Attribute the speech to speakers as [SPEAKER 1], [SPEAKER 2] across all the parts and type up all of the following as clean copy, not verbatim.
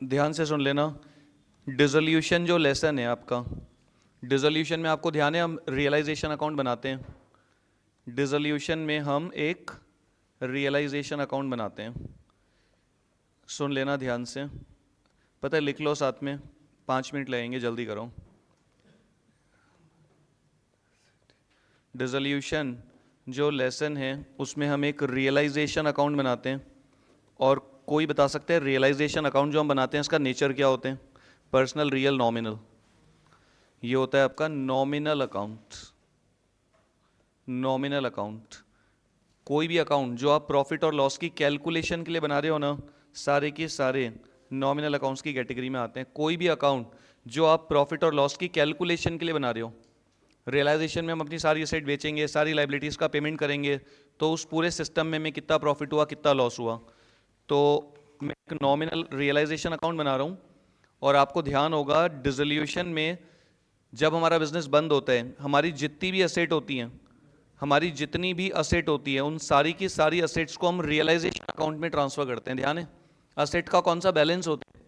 [SPEAKER 1] ध्यान से सुन लेना। डिसोल्यूशन जो लेसन है आपका, डिसोल्यूशन में आपको ध्यान है हम रियलाइजेशन अकाउंट बनाते हैं। डिसोल्यूशन में हम एक रियलाइजेशन अकाउंट बनाते हैं। सुन लेना ध्यान से, पता है लिख लो साथ में, 5 मिनट लगेंगे, जल्दी करो। डिसोल्यूशन जो लेसन है उसमें हम एक रियलाइजेशन अकाउंट बनाते हैं। और कोई बता सकते हैं रियलाइजेशन अकाउंट जो हम बनाते हैं इसका नेचर क्या होते हैं? Personal, real, nominal. ये होता है आपका नॉमिनल अकाउंट। नॉमिनल अकाउंट, कोई भी अकाउंट जो आप प्रॉफिट और लॉस की कैलकुलेशन के लिए बना रहे हो ना, सारे के सारे नॉमिनल अकाउंट्स की कैटेगरी में आते हैं। कोई भी अकाउंट जो आप प्रॉफिट और लॉस की कैलकुलेशन के लिए बना रहे हो, रियलाइजेशन में हम अपनी सारी एसेट बेचेंगे, सारी लाइबिलिटीज़ का पेमेंट करेंगे, तो उस पूरे सिस्टम में कितना प्रॉफिट हुआ, कितना लॉस हुआ, तो मैं एक नॉमिनल रियलाइजेशन अकाउंट बना रहा हूँ। और आपको ध्यान होगा डिसोल्यूशन में जब हमारा बिजनेस बंद होता है, हमारी जितनी भी असेट होती हैं, हमारी जितनी भी असेट होती है उन सारी की सारी असेट्स को हम रियलाइजेशन अकाउंट में ट्रांसफर करते हैं। ध्यान है, असेट का कौन सा बैलेंस होता है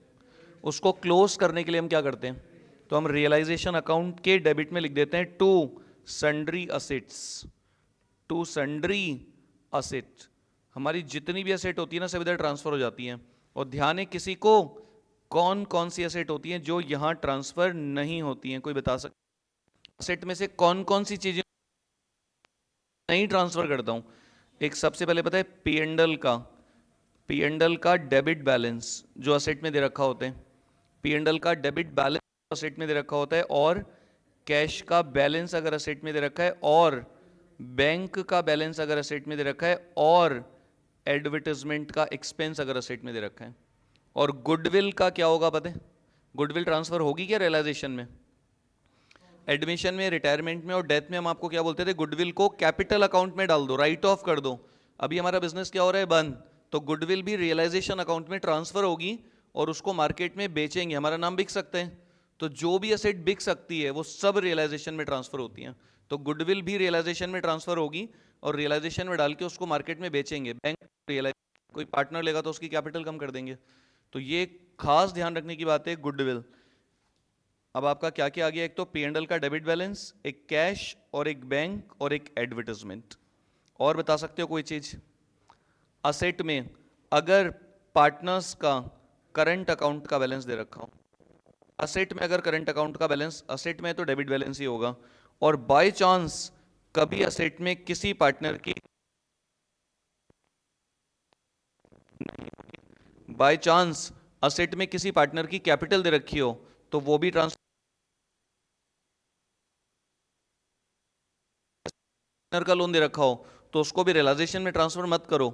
[SPEAKER 1] उसको क्लोज करने के लिए हम क्या करते हैं, तो हम रियलाइजेशन अकाउंट के डेबिट में लिख देते हैं to sundry assets. To sundry asset, हमारी जितनी भी असेट होती है ना सब इधर ट्रांसफर हो जाती हैं। और ध्यान है, किसी को कौन कौन सी असेट होती हैं जो यहाँ ट्रांसफर नहीं होती हैं? कोई बता सकता असेट में से कौन कौन सी चीजें नहीं ट्रांसफर करता हूँ? एक सबसे पहले पता है पी एंड एल का डेबिट बैलेंस जो असेट में दे रखा होता है, पी एंड एल का डेबिट बैलेंस असेट में दे रखा होता है, और कैश का बैलेंस अगर असेट में दे रखा है, और बैंक का बैलेंस अगर असेट में दे रखा है, और एडवर्टाइजमेंट का एक्सपेंस अगर असेट में दे रखा है। और गुडविल का क्या होगा पता है? गुडविल ट्रांसफर होगी क्या रियलाइजेशन में? एडमिशन में, रिटायरमेंट में और डेथ में हम आपको क्या बोलते थे? गुडविल को कैपिटल अकाउंट में डाल दो, राइट ऑफ कर दो। अभी हमारा बिजनेस क्या हो रहा है? बंद। तो गुडविल भी रियलाइजेशन अकाउंट में ट्रांसफर होगी और उसको मार्केट में बेचेंगे, हमारा नाम बिक सकते हैं। तो जो भी असेट बिक सकती है वो सब रियलाइजेशन में ट्रांसफर होती हैं। तो गुडविल भी रियलाइजेशन में ट्रांसफर होगी और रियलाइजेशन में डाल के उसको मार्केट में बेचेंगे। बैंक रियलाइज, कोई पार्टनर लेगा तो उसकी कैपिटल कम कर देंगे। तो ये खास ध्यान रखने की बात है गुडविल। अब आपका क्या क्या आ गया? एक तो पी एंड एल का डेबिट बैलेंस, एक कैश और एक बैंक और एक एडवर्टाइजमेंट। और बता सकते हो कोई चीज? असेट में अगर पार्टनर्स का करंट अकाउंट का बैलेंस दे रखा हो, असेट में अगर करंट अकाउंट का बैलेंस, असेट में तो डेबिट बैलेंस ही होगा, और बाय चांस कभी असेट में किसी पार्टनर की, बाय चांस असेट में किसी पार्टनर की कैपिटल दे रखी हो, तो वो भी ट्रांसफर का लोन दे रखा हो तो उसको भी रियलाइजेशन में ट्रांसफर मत करो।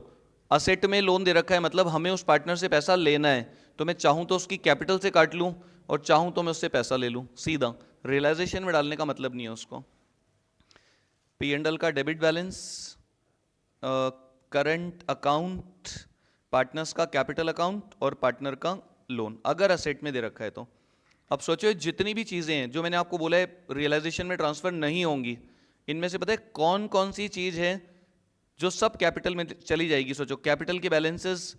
[SPEAKER 1] असेट में लोन दे रखा है मतलब हमें उस पार्टनर से पैसा लेना है, तो मैं चाहूं तो उसकी कैपिटल से काट लूं और चाहूं तो मैं उससे पैसा ले लूं सीधा। रियलाइजेशन में डालने का मतलब नहीं है उसको। पी एंड एल का debit balance, current account, partners का कैपिटल अकाउंट और पार्टनर का लोन अगर असेट में दे रखा है तो। अब सोचो जितनी भी चीज़ें हैं जो मैंने आपको बोला है रियलाइजेशन में ट्रांसफर नहीं होंगी, इनमें से पता है कौन कौन सी चीज़ है जो सब कैपिटल में चली जाएगी? सोचो, कैपिटल के बैलेंसेस,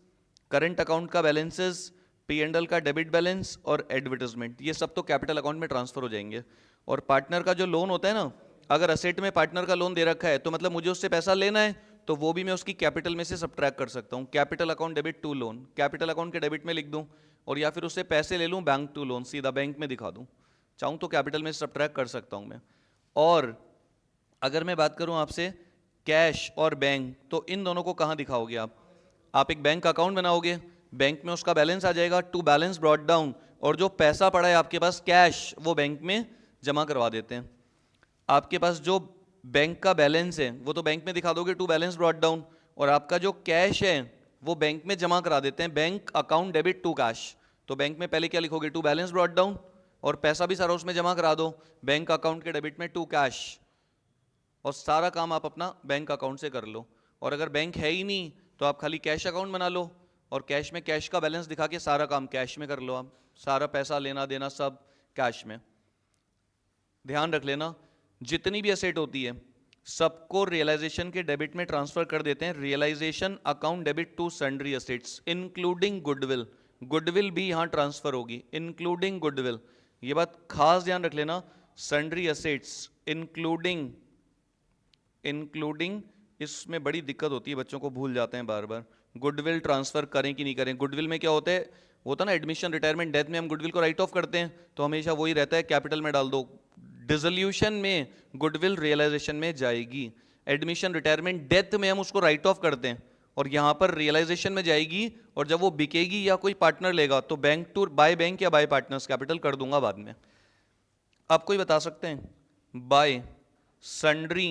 [SPEAKER 1] करंट अकाउंट का बैलेंसेस, पी एंड एल का डेबिट बैलेंस और एडवर्टाइजमेंट, ये सब तो कैपिटल अकाउंट में ट्रांसफर हो जाएंगे। और पार्टनर का जो लोन होता है ना, अगर असेट में पार्टनर का लोन दे रखा है तो मतलब मुझे उससे पैसा लेना है, तो वो भी मैं उसकी कैपिटल में से सब्ट्रैक्ट कर सकता हूँ। Capital account debit to loan, capital account के डेबिट में लिख दूँ, और या फिर उससे पैसे ले लूँ बैंक टू लोन, सीधा बैंक में दिखा दूँ। चाहूँ तो कैपिटल में से सब्ट्रैक्ट कर सकता हूँ मैं। और अगर मैं बात करूँ आपसे कैश और बैंक, तो इन दोनों को कहाँ दिखाओगे आप? आप एक बैंक अकाउंट बनाओगे, बैंक में उसका बैलेंस आ जाएगा, टू बैलेंस ब्रॉट डाउन, और जो पैसा पड़ा है आपके पास कैश वो बैंक में जमा करवा देते हैं। आपके पास जो बैंक का बैलेंस है वो तो बैंक में दिखा दोगे, टू बैलेंस ब्रॉट डाउन, और आपका जो कैश है वो बैंक में जमा करा देते हैं, bank account debit to cash. तो बैंक में पहले क्या लिखोगे? टू बैलेंस ब्रॉट डाउन, और पैसा भी सारा उसमें जमा करा दो बैंक अकाउंट के डेबिट में टू कैश, और सारा काम आप अपना बैंक अकाउंट से कर लो। और अगर बैंक है ही नहीं तो आप खाली कैश अकाउंट बना लो, और कैश में कैश का बैलेंस दिखा के सारा काम कैश में कर लो आप, सारा पैसा लेना देना सब कैश में। ध्यान रख लेना, जितनी भी असेट होती है सबको रियलाइजेशन के डेबिट में ट्रांसफर कर देते हैं। Realisation account debit to sundry assets including goodwill, goodwill भी यहाँ ट्रांसफर होगी, इंक्लूडिंग गुडविल। ये बात खास ध्यान रख लेना, सन्ड्री असेट्स इंक्लूडिंग इसमें बड़ी दिक्कत होती है, बच्चों को भूल जाते हैं बार बार। गुडविल ट्रांसफर करें कि नहीं करें, गुडविल में क्या होता है, होता ना एडमिशन, रिटायरमेंट, डेथ में हम गुडविल को राइट ऑफ करते हैं, तो हमेशा वही रहता है कैपिटल में डाल दो। डिसोल्यूशन में गुडविल रियलाइजेशन में जाएगी, एडमिशन, रिटायरमेंट, डेथ में हम उसको राइट ऑफ करते हैं और यहाँ पर रियलाइजेशन में जाएगी, और जब वो बिकेगी या कोई पार्टनर लेगा तो बैंक टू बाय बैंक या बाय पार्टनर्स कैपिटल कर दूंगा बाद में। आप कोई बता सकते हैं bye sundry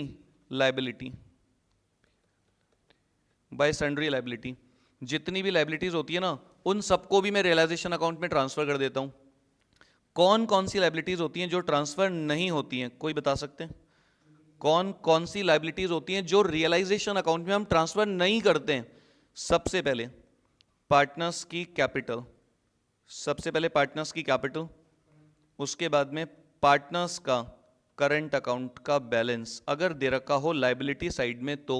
[SPEAKER 1] liability, bye sundry liability, जितनी भी लाइबिलिटीज होती है ना उन सबको भी मैं रियलाइजेशन अकाउंट में ट्रांसफर कर देता हूं। कौन कौन सी लाइबिलिटीज होती हैं जो ट्रांसफर नहीं होती हैं, कोई बता सकते हैं? कौन कौन सी लाइबिलिटीज होती हैं जो रियलाइजेशन अकाउंट में हम ट्रांसफर नहीं करते हैं? सबसे पहले पार्टनर्स की कैपिटल, सबसे पहले पार्टनर्स की कैपिटल, उसके बाद में पार्टनर्स का करंट अकाउंट का बैलेंस अगर दे रखा हो लाइबिलिटी साइड में तो,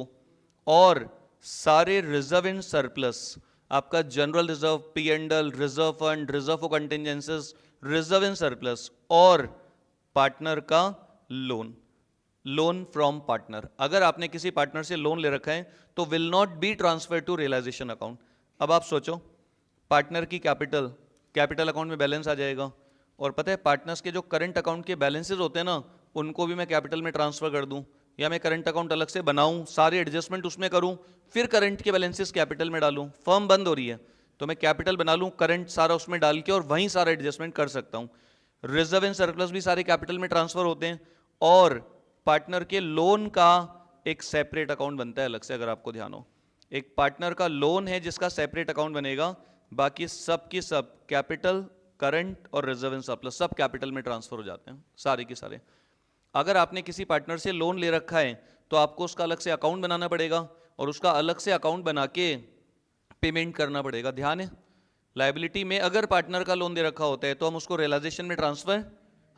[SPEAKER 1] और सारे रिजर्व एंड सरप्लस, आपका general reserve, P and L, reserve fund, reserve for contingencies, reserve and surplus, और पार्टनर का लोन, लोन फ्रॉम पार्टनर। अगर आपने किसी पार्टनर से लोन ले रखा है तो will not be transfer to realization account. अब आप सोचो, पार्टनर की कैपिटल, कैपिटल अकाउंट में बैलेंस आ जाएगा, और पता है पार्टनर्स के जो करंट अकाउंट के बैलेंसेस होते हैं ना उनको भी मैं कैपिटल में ट्रांसफर कर दूं, या मैं करंट अकाउंट अलग से बनाऊं, सारे एडजस्टमेंट उसमें करूं, फिर करंट के बैलेंसेस कैपिटल में डालूं। फर्म बंद हो रही है तो मैं कैपिटल बना लूं, करंट सारा उसमें डाल के, और वहीं सारा एडजस्टमेंट कर सकता हूं। रिजर्व एंड सरप्लस भी सारे कैपिटल में ट्रांसफर होते हैं, और पार्टनर के लोन का एक सेपरेट अकाउंट बनता है अलग से। अगर आपको ध्यान हो, एक पार्टनर का लोन है जिसका सेपरेट अकाउंट बनेगा, बाकी सब की सब कैपिटल, करंट और रिजर्व एंड सरप्लस सब कैपिटल में ट्रांसफर हो जाते हैं सारे के सारे। अगर आपने किसी पार्टनर से लोन ले रखा है तो आपको उसका अलग से अकाउंट बनाना पड़ेगा, और उसका अलग से अकाउंट बना के पेमेंट करना पड़ेगा। ध्यान है, लायबिलिटी में अगर पार्टनर का लोन दे रखा होता है तो हम उसको रियलाइजेशन में ट्रांसफर,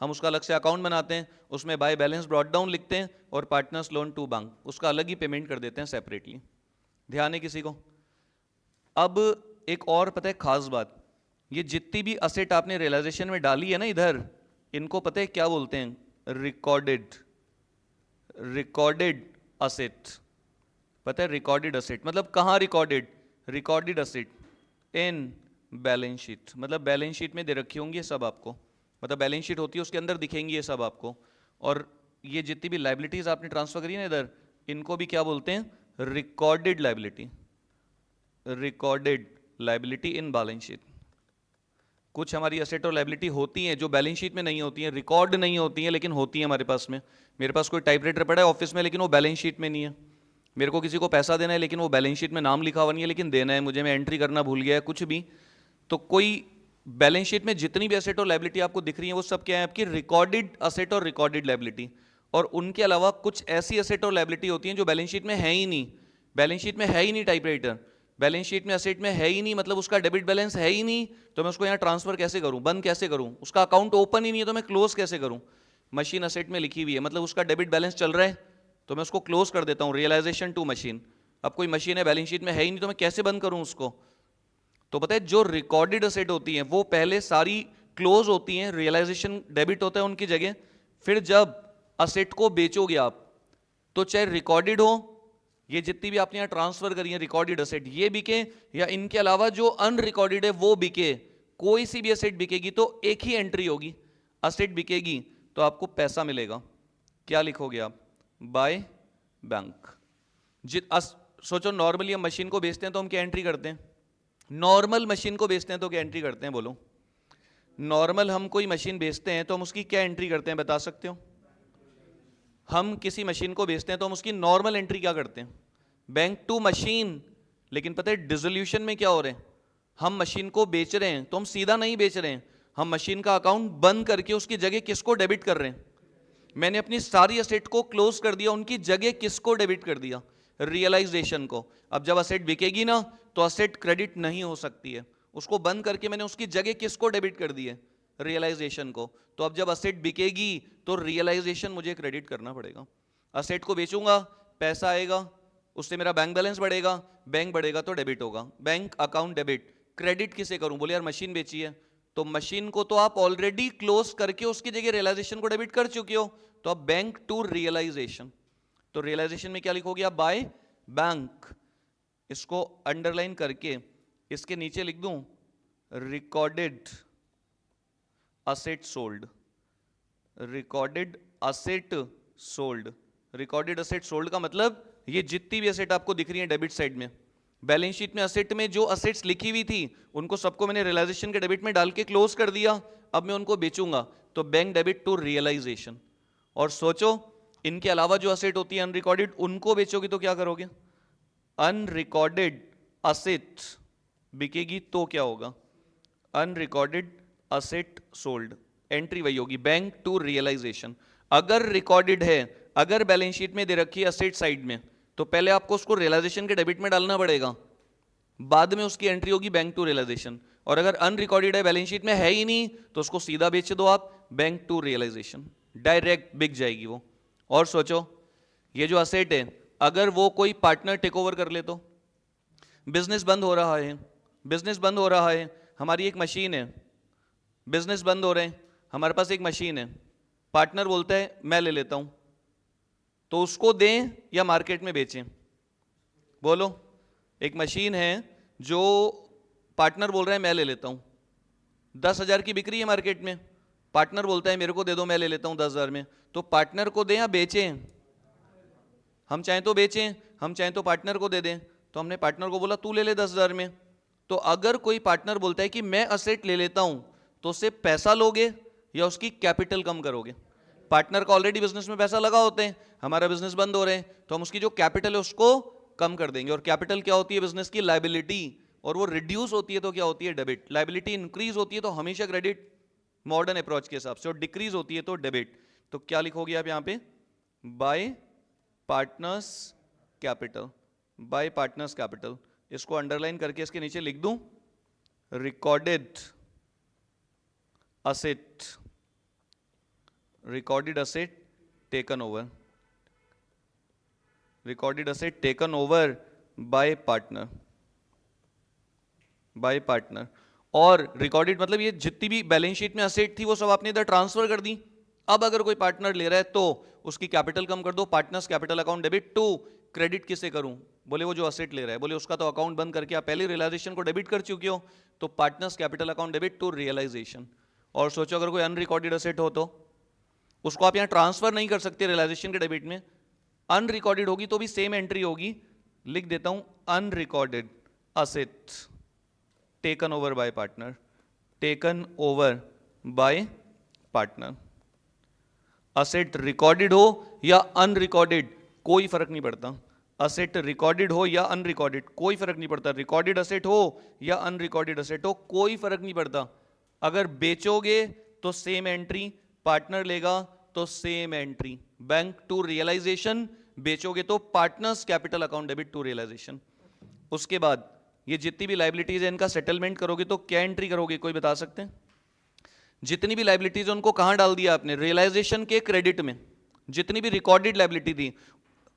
[SPEAKER 1] हम उसका अलग से अकाउंट बनाते हैं, उसमें बाय बैलेंस ब्रॉट डाउन लिखते हैं, और पार्टनर्स लोन टू बैंक उसका अलग ही पेमेंट कर देते हैं सेपरेटली। ध्यान है किसी को? अब एक और पता है खास बात, ये जितनी भी असेट आपने रियलाइजेशन में डाली है ना इधर, इनको पता है क्या बोलते हैं? Recorded asset. पता है रिकॉर्डेड असेट मतलब कहाँ recorded? Recorded asset in balance sheet, मतलब बैलेंस शीट में दे रखी होंगी ये सब आपको, मतलब बैलेंस शीट होती है उसके अंदर दिखेंगी ये सब आपको। और ये जितनी भी लाइबिलिटीज आपने ट्रांसफर करी ना इधर, इनको भी क्या बोलते हैं? Recorded liability, recorded liability in balance sheet. कुछ हमारी असेट और लाइबिलिटी होती हैं जो बैलेंस शीट में नहीं होती हैं, रिकॉर्ड नहीं होती हैं, लेकिन होती हैं हमारे पास में। मेरे पास कोई टाइपराइटर पड़ा है ऑफिस में लेकिन वो बैलेंस शीट में नहीं है। मेरे को किसी को पैसा देना है लेकिन वो बैलेंस शीट में नाम लिखा हुआ नहीं है, लेकिन देना है मुझे, मैं एंट्री करना भूल गया है, कुछ भी। तो कोई बैलेंस शीट में जितनी भी असेट और लाइबिलिटी आपको दिख रही है वो सब क्या है? आपकी रिकॉर्डेड असेट और रिकॉर्डेड लाइबिलिटी। और उनके अलावा कुछ ऐसी असेट और लाइबिलिटी होती हैं जो बैलेंस शीट में है ही नहीं, बैलेंस शीट में है ही नहीं टाइपराइटर, बैलेंस शीट में असेट में है ही नहीं, मतलब उसका डेबिट बैलेंस है ही नहीं, तो मैं उसको यहाँ ट्रांसफर कैसे करूँ, बंद कैसे करूँ? उसका अकाउंट ओपन ही नहीं है तो मैं क्लोज कैसे करूँ? मशीन असेट में लिखी हुई है, मतलब उसका डेबिट बैलेंस चल रहा है तो मैं उसको क्लोज कर देता हूँ, रियलाइजेशन टू मशीन। अब कोई मशीन है बैलेंस शीट में है ही नहीं तो मैं कैसे बंद करूँ उसको? तो पता है जो रिकॉर्डेड असेट होती हैं वो पहले सारी क्लोज होती हैं, रियलाइजेशन डेबिट होता है उनकी जगह। फिर जब असेट को बेचोगे आप तो चाहे रिकॉर्डेड हो, ये जितनी भी आपने यहाँ ट्रांसफर करी है रिकॉर्डेड असेट ये बिके, या इनके अलावा जो अनरिकॉर्डेड है वो बिके, कोई सी भी असेट बिकेगी तो एक ही एंट्री होगी, असेट बिकेगी तो आपको पैसा मिलेगा। क्या लिखोगे आप? By bank. सोचो नॉर्मली हम मशीन को बेचते हैं तो हम क्या एंट्री करते हैं? नॉर्मल मशीन को बेचते हैं तो क्या एंट्री करते हैं? बोलो, नॉर्मल हम कोई मशीन बेचते हैं तो हम उसकी क्या एंट्री करते हैं, बता सकते हो? हम किसी मशीन को बेचते हैं तो हम उसकी नॉर्मल एंट्री क्या करते हैं? Bank to machine. लेकिन पता है डिसोल्यूशन में क्या हो रहे हैं? हम मशीन को बेच रहे हैं तो हम सीधा नहीं बेच रहे हैं, हम मशीन का अकाउंट बंद करके उसकी जगह किसको डेबिट कर रहे हैं? मैंने अपनी सारी असेट को क्लोज कर दिया, उनकी जगह किसको डेबिट कर दिया? रियलाइजेशन को। अब जब असेट बिकेगी ना तो असेट क्रेडिट नहीं हो सकती है, उसको बंद करके मैंने उसकी जगह किसको डेबिट कर दी है? रियलाइजेशन को। तो अब जब असेट बिकेगी तो रियलाइजेशन मुझे क्रेडिट करना पड़ेगा। असेट को बेचूंगा, पैसा आएगा, उससे मेरा बैंक बैलेंस बढ़ेगा, बैंक बढ़ेगा तो डेबिट होगा, बैंक अकाउंट डेबिट, क्रेडिट किसे करूं? बोले यार मशीन बेची है, तो मशीन को तो आप ऑलरेडी क्लोज करके उसकी जगह रियलाइजेशन को डेबिट कर चुके हो, तो अब बैंक टू रियलाइजेशन। तो रियलाइजेशन में क्या लिखोगे आप? By bank. इसको अंडरलाइन करके इसके नीचे लिख दूं recorded asset sold. Recorded asset sold. Recorded asset sold का मतलब ये जितनी भी असेट आपको दिख रही है डेबिट साइड में, बैलेंस शीट में असेट में जो असेट्स लिखी हुई थी उनको सबको मैंने रियलाइजेशन के डेबिट में डाल के क्लोज कर दिया। अब मैं उनको बेचूंगा तो बैंक डेबिट टू रियलाइजेशन। और सोचो इनके अलावा जो असेट होती है अनरिकॉर्डेड, उनको बेचोगे तो क्या करोगे? अनरिकॉर्डेड असेट बिकेगी तो क्या होगा? Unrecorded asset sold. एंट्री वही होगी बैंक टू रियलाइजेशन। अगर रिकॉर्डेड है, अगर बैलेंस शीट में दे रखी है असेट साइड में, तो पहले आपको उसको रियलाइजेशन के डेबिट में डालना पड़ेगा, बाद में उसकी एंट्री होगी बैंक टू रियलाइजेशन। और अगर अनरिकॉर्डेड है, बैलेंस शीट में है ही नहीं, तो उसको सीधा बेच दो आप, बैंक टू रियलाइजेशन, डायरेक्ट बिक जाएगी वो। और सोचो ये जो असेट है अगर वो कोई पार्टनर टेक ओवर कर ले तो? बिजनेस बंद हो रहा है, बिजनेस बंद हो रहा है, हमारी एक मशीन है, बिजनेस बंद हो रहे हैं, हमारे पास एक मशीन है, पार्टनर बोलता है मैं ले लेता हूं, तो उसको दें या मार्केट में बेचें? बोलो। एक मशीन है जो पार्टनर बोल रहा है मैं ले लेता हूं, 10,000 की बिक्री है मार्केट में, पार्टनर बोलता है मेरे को दे दो मैं ले लेता हूं 10,000 में, तो पार्टनर को दें या बेचें? हम चाहें तो बेचें, हम चाहें तो पार्टनर को दे दें। तो हमने पार्टनर को बोला तू ले ले 10,000 में। तो अगर कोई पार्टनर बोलता है कि मैं असेट ले लेता हूं, तो उससे पैसा लोगे या उसकी कैपिटल कम करोगे? पार्टनर का ऑलरेडी बिजनेस में पैसा लगा होते हैं, हमारा बिजनेस बंद हो रहे हैं, तो हम उसकी जो कैपिटल है उसको कम कर देंगे। और कैपिटल क्या होती है? बिजनेस की लायबिलिटी। और वो रिड्यूस होती है तो क्या होती है? डेबिट। लायबिलिटी इंक्रीज होती है तो हमेशा क्रेडिट मॉडर्न अप्रोच के हिसाब से, और डिक्रीज होती है तो डेबिट। तो क्या लिखोगे आप यहां पे? Bye partners capital. Bye partners capital. इसको अंडरलाइन करके इसके नीचे लिख दूं recorded asset, recorded asset taken over, recorded asset taken over by partner, bye partner. और रिकॉर्डेड मतलब ये जितनी भी बैलेंस शीट में असेट थी वो सब आपने इधर ट्रांसफर कर दी। अब अगर कोई पार्टनर ले रहा है तो उसकी कैपिटल कम कर दो, partners capital account debit to credit किसे करूं? बोले वो जो असेट ले रहा है, बोले उसका तो अकाउंट बंद करके आप पहले रियलाइजेशन को डेबिट कर चुके हो, तो partners capital account debit to realisation. और सोचो अगर कोई अनरिकॉर्डेड असेट हो तो उसको आप यहां ट्रांसफर नहीं कर सकते रियलाइजेशन के डेबिट में, अनरिकॉर्डेड होगी तो भी सेम एंट्री होगी। लिख देता हूं unrecorded asset taken over by partner, taken over by partner. Asset recorded हो या अनरिकॉर्डेड कोई फर्क नहीं पड़ता, असेट रिकॉर्डेड हो या अनरिकॉर्डेड कोई फर्क नहीं पड़ता, रिकॉर्डेड असेट हो या अनरिकॉर्डेड असेट हो कोई फर्क नहीं पड़ता। अगर बेचोगे तो सेम एंट्री, पार्टनर लेगा तो same entry, bank to realisation, बेचोगे तो partners capital account debit to realisation. उसके बाद ये जितनी भी लायबिलिटीज है इनका सेटलमेंट करोगे तो क्या एंट्री करोगे? कोई बता सकते हैं? जितनी भी लायबिलिटीज उनको कहां डाल दिया आपने? रियलाइजेशन के क्रेडिट में। जितनी भी रिकॉर्डेड लायबिलिटी थी,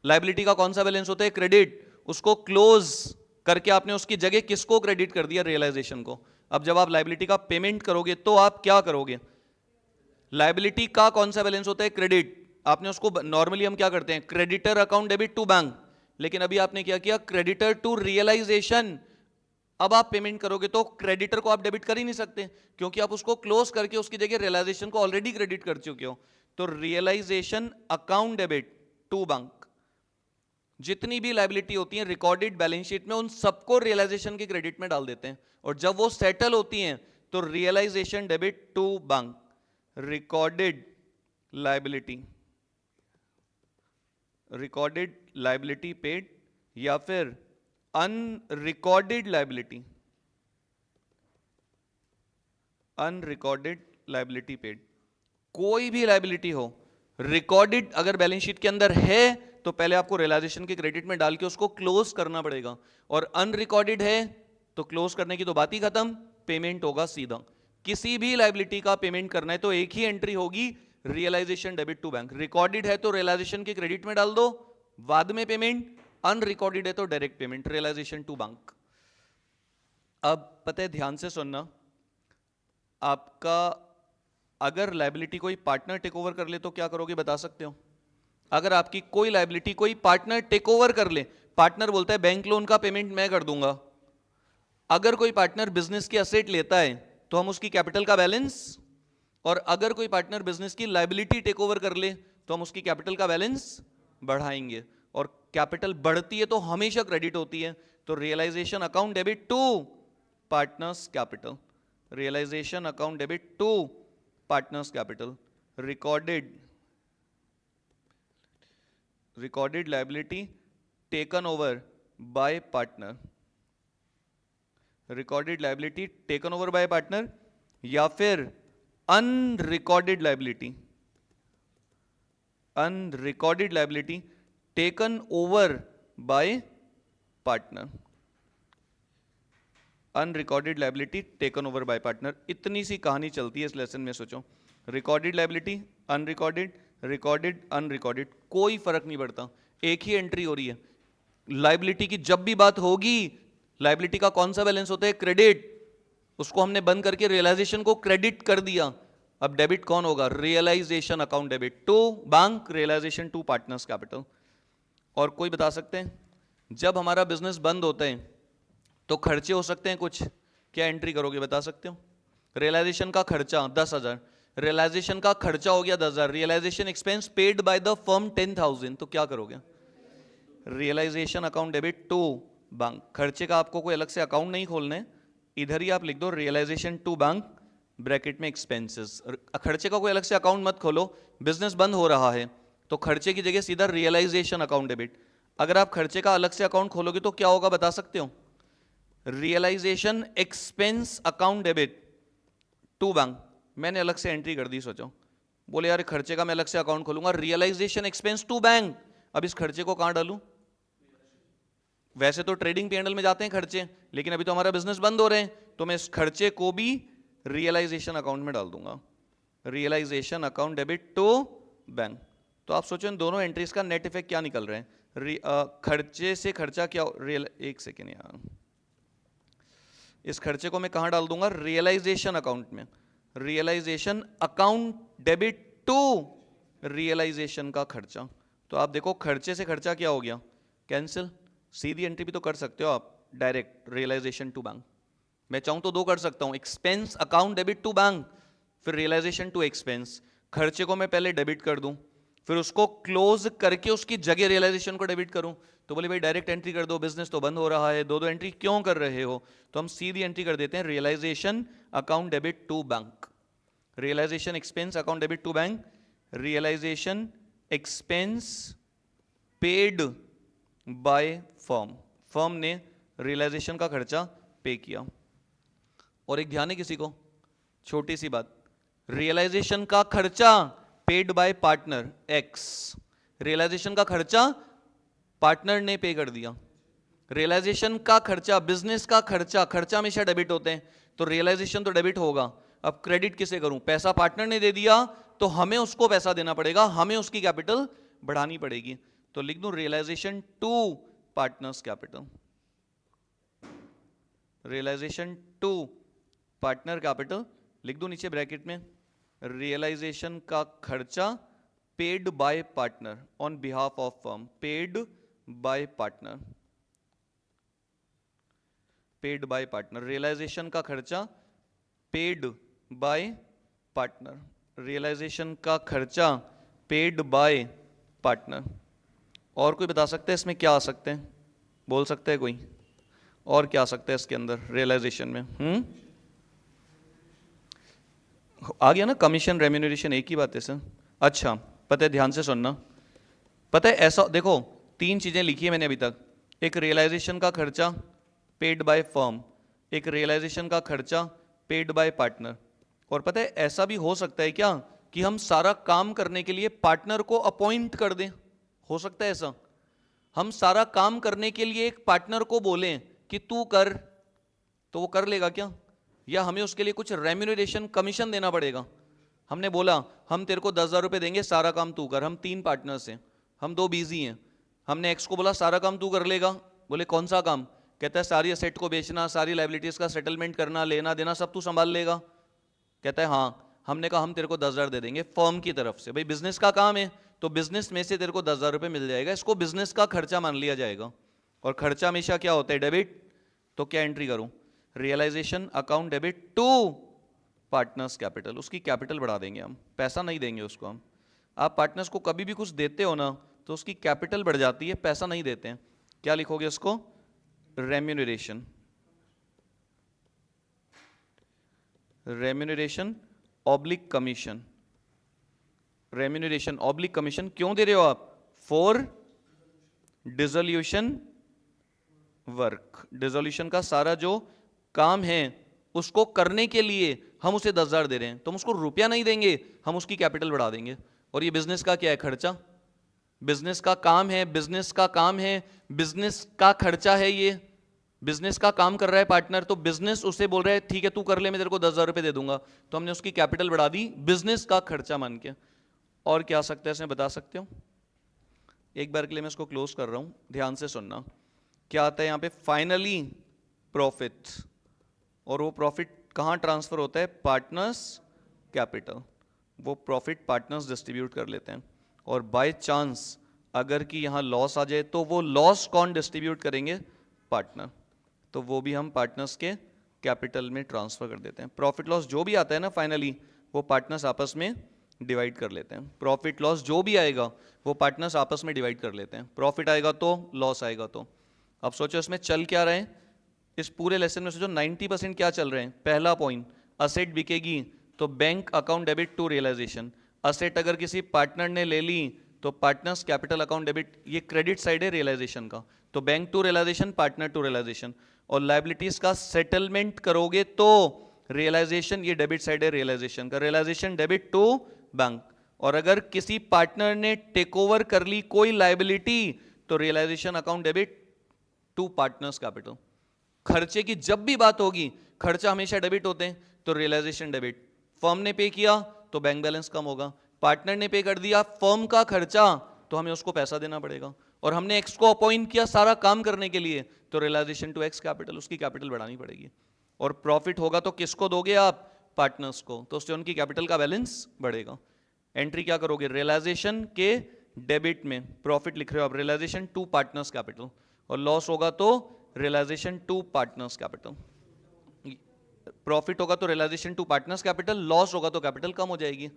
[SPEAKER 1] लायबिलिटी का कौन सा बैलेंस होता है? क्रेडिट। उसको क्लोज करके आपने उसकी जगह किसको क्रेडिट कर दिया? रियलाइजेशन को। अब जब आप लायबिलिटी का पेमेंट करोगे तो आप क्या करोगे? लायबिलिटी का कौन सा बैलेंस होता है? क्रेडिट। आपने उसको नॉर्मली हम क्या करते हैं? Creditor account debit to bank, लेकिन अभी आपने क्या किया? Creditor to realization. अब आप पेमेंट करोगे तो क्रेडिटर को आप डेबिट कर ही नहीं सकते, क्योंकि आप उसको क्लोज करके उसकी जगह रियलाइजेशन को ऑलरेडी क्रेडिट कर चुके हो। तो realisation account debit to bank. जितनी भी लायबिलिटी होती है रिकॉर्डेड बैलेंस शीट में, उन सबको रियलाइजेशन के क्रेडिट में डाल देते हैं, और जब वो सेटल होती हैं तो realization debit to bank. Recorded liability, recorded liability paid, या फिर unrecorded liability, unrecorded liability paid. कोई भी लायबिलिटी हो, रिकॉर्डेड अगर बैलेंस शीट के अंदर है तो पहले आपको रियलाइजेशन के क्रेडिट में डाल के उसको क्लोज करना पड़ेगा, और अनरिकॉर्डेड है तो क्लोज करने की तो बात ही खत्म, पेमेंट होगा सीधा। किसी भी लायबिलिटी का पेमेंट करना है तो एक ही एंट्री होगी, realization debit to bank. Recorded है तो रियलाइजेशन के क्रेडिट में डाल दो, बाद में पेमेंट। अनरिकॉर्डेड है तो direct payment, realization to bank. अब पता है, ध्यान से सुनना, आपका अगर लायबिलिटी कोई पार्टनर टेक ओवर कर ले तो क्या करोगे, बता सकते हो? अगर आपकी कोई लायबिलिटी कोई पार्टनर टेक ओवर कर ले, पार्टनर बोलता है बैंक लोन का पेमेंट मैं कर दूंगा, अगर कोई पार्टनर बिजनेस की असेट लेता है तो हम उसकी कैपिटल का बैलेंस, और अगर कोई पार्टनर बिजनेस की लायबिलिटी टेक ओवर कर ले तो हम उसकी कैपिटल का बैलेंस बढ़ाएंगे, और कैपिटल बढ़ती है तो हमेशा क्रेडिट होती है, तो realisation account debit to partners capital, realisation account debit to partners capital, recorded liability taken over by partner, recorded liability taken over by partner, या फिर unrecorded liability taken over by partner, unrecorded liability taken over by partner. इतनी सी कहानी चलती है इस lesson में, सोचो, recorded liability, unrecorded, recorded, unrecorded, कोई फर्क नहीं पड़ता, एक ही एंट्री हो रही है। लायबिलिटी की जब भी बात होगी, लायबिलिटी का कौन सा बैलेंस होता है, क्रेडिट, उसको हमने बंद करके रियलाइजेशन को क्रेडिट कर दिया, अब डेबिट कौन होगा, realisation account debit to bank, realisation to partners capital. और कोई बता सकते हैं, जब हमारा बिजनेस बंद होता है तो खर्चे हो सकते हैं कुछ, क्या एंट्री करोगे, बता सकते हो? रियलाइजेशन का खर्चा 10,000, रियलाइजेशन का खर्चा हो गया 10,000, realisation expense paid by the firm 10,000, तो क्या करोगे, realisation account debit to bank. खर्चे का आपको कोई अलग से अकाउंट नहीं खोलना है, इधर ही आप लिख दो रियलाइजेशन टू बैंक ब्रैकेट में एक्सपेंसेस, खर्चे का कोई अलग से अकाउंट मत खोलो, बिजनेस बंद हो रहा है तो खर्चे की जगह सीधा रियलाइजेशन अकाउंट डेबिट। अगर आप खर्चे का अलग से अकाउंट खोलोगे तो क्या होगा, बता सकते हो? Realisation expense account debit to bank, मैंने अलग से एंट्री कर दी, सोचो, बोले यार खर्चे का मैं अलग से अकाउंट खोलूंगा, रियलाइजेशन एक्सपेंस टू बैंक, अब इस खर्चे को कहां डालूं? वैसे तो ट्रेडिंग पीएनएल में जाते हैं खर्चे, लेकिन अभी तो हमारा बिजनेस बंद हो रहे हैं, तो मैं इस खर्चे को भी रियलाइजेशन अकाउंट में डाल दूंगा, realisation account debit to bank. तो आप सोचो इन दोनों एंट्रीज का नेट इफेक्ट क्या निकल रहे हैं, खर्चे से खर्चा क्या, एक सेकेंड यार, इस खर्चे को मैं कहां डाल दूंगा, रियलाइजेशन अकाउंट में, realisation account debit to realisation का खर्चा। तो आप देखो खर्चे से खर्चा क्या हो गया, कैंसिल, सीधी एंट्री भी तो कर सकते हो आप डायरेक्ट, रियलाइजेशन टू बैंक, मैं चाहूं तो दो कर सकता हूं, expense account debit to bank, फिर रियलाइजेशन टू एक्सपेंस, खर्चे को मैं पहले डेबिट कर दूं, फिर उसको क्लोज करके उसकी जगह रियलाइजेशन को डेबिट करूं, तो बोले भाई डायरेक्ट एंट्री कर दो, बिजनेस तो बंद हो रहा है, दो दो एंट्री क्यों कर रहे हो, तो हम सीधी एंट्री कर देते हैं, realisation account debit to bank, realisation expense account debit to bank, realisation expense paid by firm, firm ने रियलाइजेशन का खर्चा पे किया। और एक ध्यान है किसी को, छोटी सी बात, रियलाइजेशन का खर्चा paid by partner X, realisation का खर्चा पार्टनर ने पे कर दिया, रियलाइजेशन का खर्चा, बिजनेस का खर्चा, खर्चा हमेशा डेबिट होते हैं, तो रियलाइजेशन तो डेबिट होगा, अब क्रेडिट किसे करूं, पैसा पार्टनर ने दे दिया तो हमें उसको पैसा देना पड़ेगा, हमें उसकी कैपिटल बढ़ानी पड़ेगी, तो लिख दूं realisation to partners capital, realisation to partner capital, लिख दूं नीचे ब्रैकेट में, रियलाइजेशन का खर्चा paid by partner on behalf of firm, paid by partner, paid by partner, realisation का खर्चा पेड बाय पार्टनर, रियलाइजेशन का खर्चा पेड बाय पार्टनर। और कोई बता सकते हैं इसमें क्या आ सकते हैं, बोल सकते हैं कोई, और क्या आ सकता है इसके अंदर रियलाइजेशन में? आ गया ना, कमीशन रेम्यूनरेशन एक ही बात है सर। अच्छा पता है, ध्यान से सुनना, पता है ऐसा देखो, तीन चीजें लिखी है मैंने अभी तक, एक रियलाइजेशन का खर्चा पेड बाय फर्म, एक रियलाइजेशन का खर्चा पेड बाय पार्टनर, और पता है ऐसा भी हो सकता है क्या कि हम सारा काम करने के लिए पार्टनर को अपॉइंट कर दें, हो सकता है ऐसा, हम सारा काम करने के लिए एक पार्टनर को बोलें कि तू कर, तो वो कर लेगा क्या, या हमें उसके लिए कुछ रेम्यूनरेशन कमीशन देना पड़ेगा? हमने बोला हम तेरे को 10,000 रुपये देंगे, सारा काम तू कर, हम 3 पार्टनर्स हैं, हम 2 बिजी हैं, हमने एक्स को बोला सारा काम तू कर लेगा, बोले कौन सा काम, कहता है सारी असेट को बेचना, सारी लाइबिलिटीज का सेटलमेंट करना, लेना देना सब तू संभाल लेगा? कहता है हाँ। हमने कहा हम तेरे को 10,000 दे देंगे फर्म की तरफ से। भाई बिजनेस का काम है तो बिजनेस में से तेरे को 10,000 रुपये मिल जाएगा, इसको बिजनेस का खर्चा मान लिया जाएगा। और खर्चा हमेशा क्या होता है? डेबिट। तो क्या एंट्री करूं? Realisation account debit to partners capital. उसकी कैपिटल बढ़ा देंगे हम, पैसा नहीं देंगे उसको हम। आप पार्टनर्स को कभी भी कुछ देते हो ना तो उसकी कैपिटल बढ़ जाती है, पैसा नहीं देते हैं। क्या लिखोगे उसको? Remuneration. Remuneration oblique commission. Remuneration oblique commission क्यों दे रहे हो आप? For dissolution work. डिसोल्यूशन का सारा जो काम है उसको करने के लिए हम उसे 10,000 दे रहे हैं, तो हम उसको रुपया नहीं देंगे, हम उसकी कैपिटल बढ़ा देंगे। और ये बिजनेस का क्या है? खर्चा। बिजनेस का काम है, बिजनेस का काम है, बिजनेस का खर्चा है। ये बिजनेस का काम कर रहा है पार्टनर, तो बिजनेस उसे बोल रहा है ठीक है तू कर ले, मैं तेरे को 10,000 रुपये दे दूंगा। तो हमने उसकी कैपिटल बढ़ा दी बिजनेस का खर्चा मान के। और क्या सकता है इसमें, बता सकते हो? एक बार के लिए मैं इसको क्लोज कर रहा हूं, ध्यान से सुनना। क्या आता है यहाँ पे? Finally profit. और वो प्रॉफिट कहाँ ट्रांसफर होता है? Partners capital. वो प्रॉफिट पार्टनर्स डिस्ट्रीब्यूट कर लेते हैं। और बाय चांस अगर कि यहाँ लॉस आ जाए तो वो लॉस कौन डिस्ट्रीब्यूट करेंगे? पार्टनर। तो वो भी हम पार्टनर्स के कैपिटल में ट्रांसफर कर देते हैं। प्रॉफिट लॉस जो भी आता है ना फाइनली, वो पार्टनर्स आपस में डिवाइड कर लेते हैं। प्रॉफिट लॉस जो भी आएगा वो पार्टनर्स आपस में डिवाइड कर लेते हैं। प्रॉफिट आएगा तो, लॉस आएगा तो। अब सोचो इसमें चल क्या रहे हैं इस पूरे लेसन में? सोचो 90% क्या चल रहे हैं। पहला पॉइंट, असेट बिकेगी तो bank account debit to realisation. Asset अगर किसी पार्टनर ने ले ली तो पार्टनर्स कैपिटल अकाउंट डेबिट, ये क्रेडिट साइड है रियलाइजेशन का, तो bank to realisation, partner to realisation. और लाइबिलिटीज का सेटलमेंट करोगे तो रियलाइजेशन, ये डेबिट साइड है रियलाइजेशन का, रियलाइजेशन डेबिट टू बैंक। और अगर किसी पार्टनर ने टेक ओवर कर ली कोई लाइबिलिटी तो realisation account debit to partners capital. खर्चे की जब भी बात होगी, खर्चा हमेशा डेबिट होते हैं, तो रियलाइजेशन डेबिट। फर्म ने पे किया तो बैंक बैलेंस कम होगा, पार्टनर ने पे कर दिया फर्म का खर्चा तो हमें उसको पैसा देना पड़ेगा। और हमने एक्स को अपॉइंट किया सारा काम करने के लिए, तो रियलाइजेशन टू एक्स कैपिटल, उसकी कैपिटल बढ़ानी पड़ेगी। और प्रॉफिट होगा तो किसको दोगे आप? पार्टनर्स को, तो उससे उनकी कैपिटल का बैलेंस बढ़ेगा। एंट्री क्या करोगे? रियलाइजेशन के डेबिट में प्रॉफिट लिख रहे हो आप, रियलाइजेशन टू पार्टनर्स कैपिटल। और लॉस होगा तो realisation to partners capital. Profit होगा तो realisation to partners capital, loss होगा तो कैपिटल कम हो जाएगी।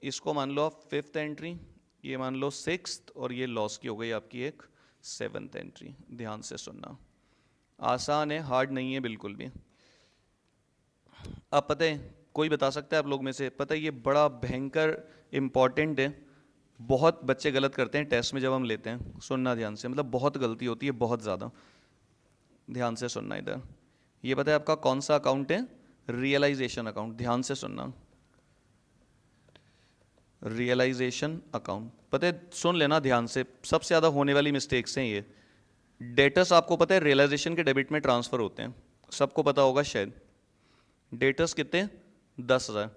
[SPEAKER 1] इसको मान लो आप 5th एंट्री, ये मान लो 6th, और ये लॉस की हो गई आपकी एक 7th एंट्री। ध्यान से सुनना, आसान है, हार्ड नहीं है बिल्कुल भी। अब पता है, कोई बता सकता है आप लोग में से? पता है ये बड़ा भयंकर इंपॉर्टेंट है, बहुत बच्चे गलत करते हैं टेस्ट में जब हम लेते हैं। सुनना ध्यान से, मतलब बहुत गलती होती है, बहुत ज़्यादा। ध्यान से सुनना इधर। ये पता है आपका कौन सा अकाउंट है? Realisation account. ध्यान से सुनना, रियलाइजेशन अकाउंट। पता है, सुन लेना ध्यान से, सबसे ज़्यादा होने वाली मिस्टेक्स हैं ये। डेटर्स आपको पता है रियलाइजेशन के डेबिट में ट्रांसफ़र होते हैं, सबको पता होगा शायद। डेटर्स कितने? 10,000।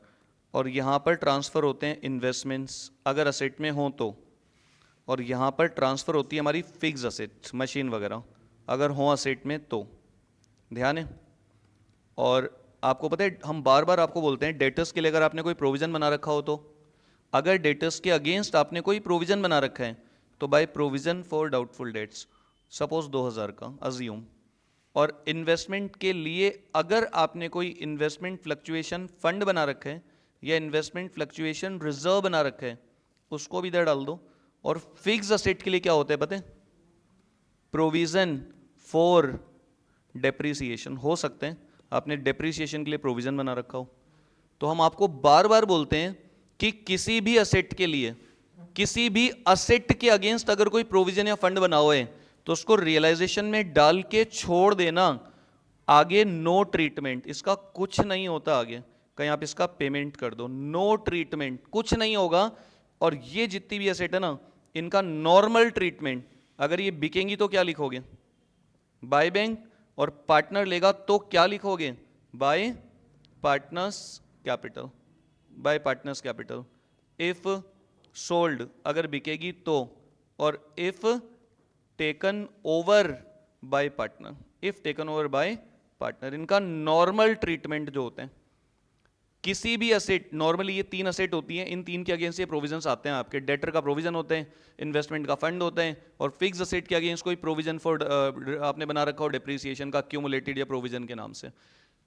[SPEAKER 1] और यहाँ पर ट्रांसफ़र होते हैं इन्वेस्टमेंट्स अगर असेट में हो तो। और यहाँ पर ट्रांसफ़र होती है हमारी फिक्स असेट, मशीन वगैरह अगर हो असेट में तो। ध्यान है। और आपको पता है हम बार बार आपको बोलते हैं डेटर्स के लिए अगर आपने कोई प्रोविज़न बना रखा हो तो, अगर डेटर्स के अगेंस्ट आपने कोई प्रोविज़न बना रखा है तो by provision for doubtful debts, suppose 2,000 का अज्यूम। और इन्वेस्टमेंट के लिए अगर आपने कोई इन्वेस्टमेंट फ्लक्चुएशन फंड बना रखा है या इन्वेस्टमेंट फ्लक्चुएशन रिजर्व बना रखा है, उसको भी इधर डाल दो। और फिक्स असेट के लिए क्या होता है पता है? Provision for depreciation. हो सकते हैं आपने डेप्रिसिएशन के लिए प्रोविज़न बना रखा हो। तो हम आपको बार बार बोलते हैं कि किसी भी असेट के लिए, किसी भी असेट के अगेंस्ट अगर कोई प्रोविज़न या फंड बना हुआ है तो उसको रियलाइजेशन में डाल के छोड़ देना। आगे नो ट्रीटमेंट, इसका कुछ नहीं होता आगे। कहीं आप इसका पेमेंट कर दो, नो ट्रीटमेंट, कुछ नहीं होगा। और ये जितनी भी एसेट है ना, इनका नॉर्मल ट्रीटमेंट। अगर ये बिकेंगी तो क्या लिखोगे? By bank. और पार्टनर लेगा तो क्या लिखोगे? Bye partners capital, bye partners capital. If sold अगर बिकेगी तो, और if taken over by partner, if taken over by partner. इनका नॉर्मल ट्रीटमेंट जो होते हैं, किसी भी असेट, नॉर्मली ये 3 असेट होती हैं, इन 3 के अगेंस्ट ये प्रोविजंस आते हैं आपके। डेटर का प्रोविजन होते हैं, इन्वेस्टमेंट का फंड होता है, और फिक्स असेट के अगेंस्ट कोई प्रोविजन फॉर आपने बना रखा हो डिप्रिसिएशन का, क्यूमुलेटेड या प्रोविजन के नाम से।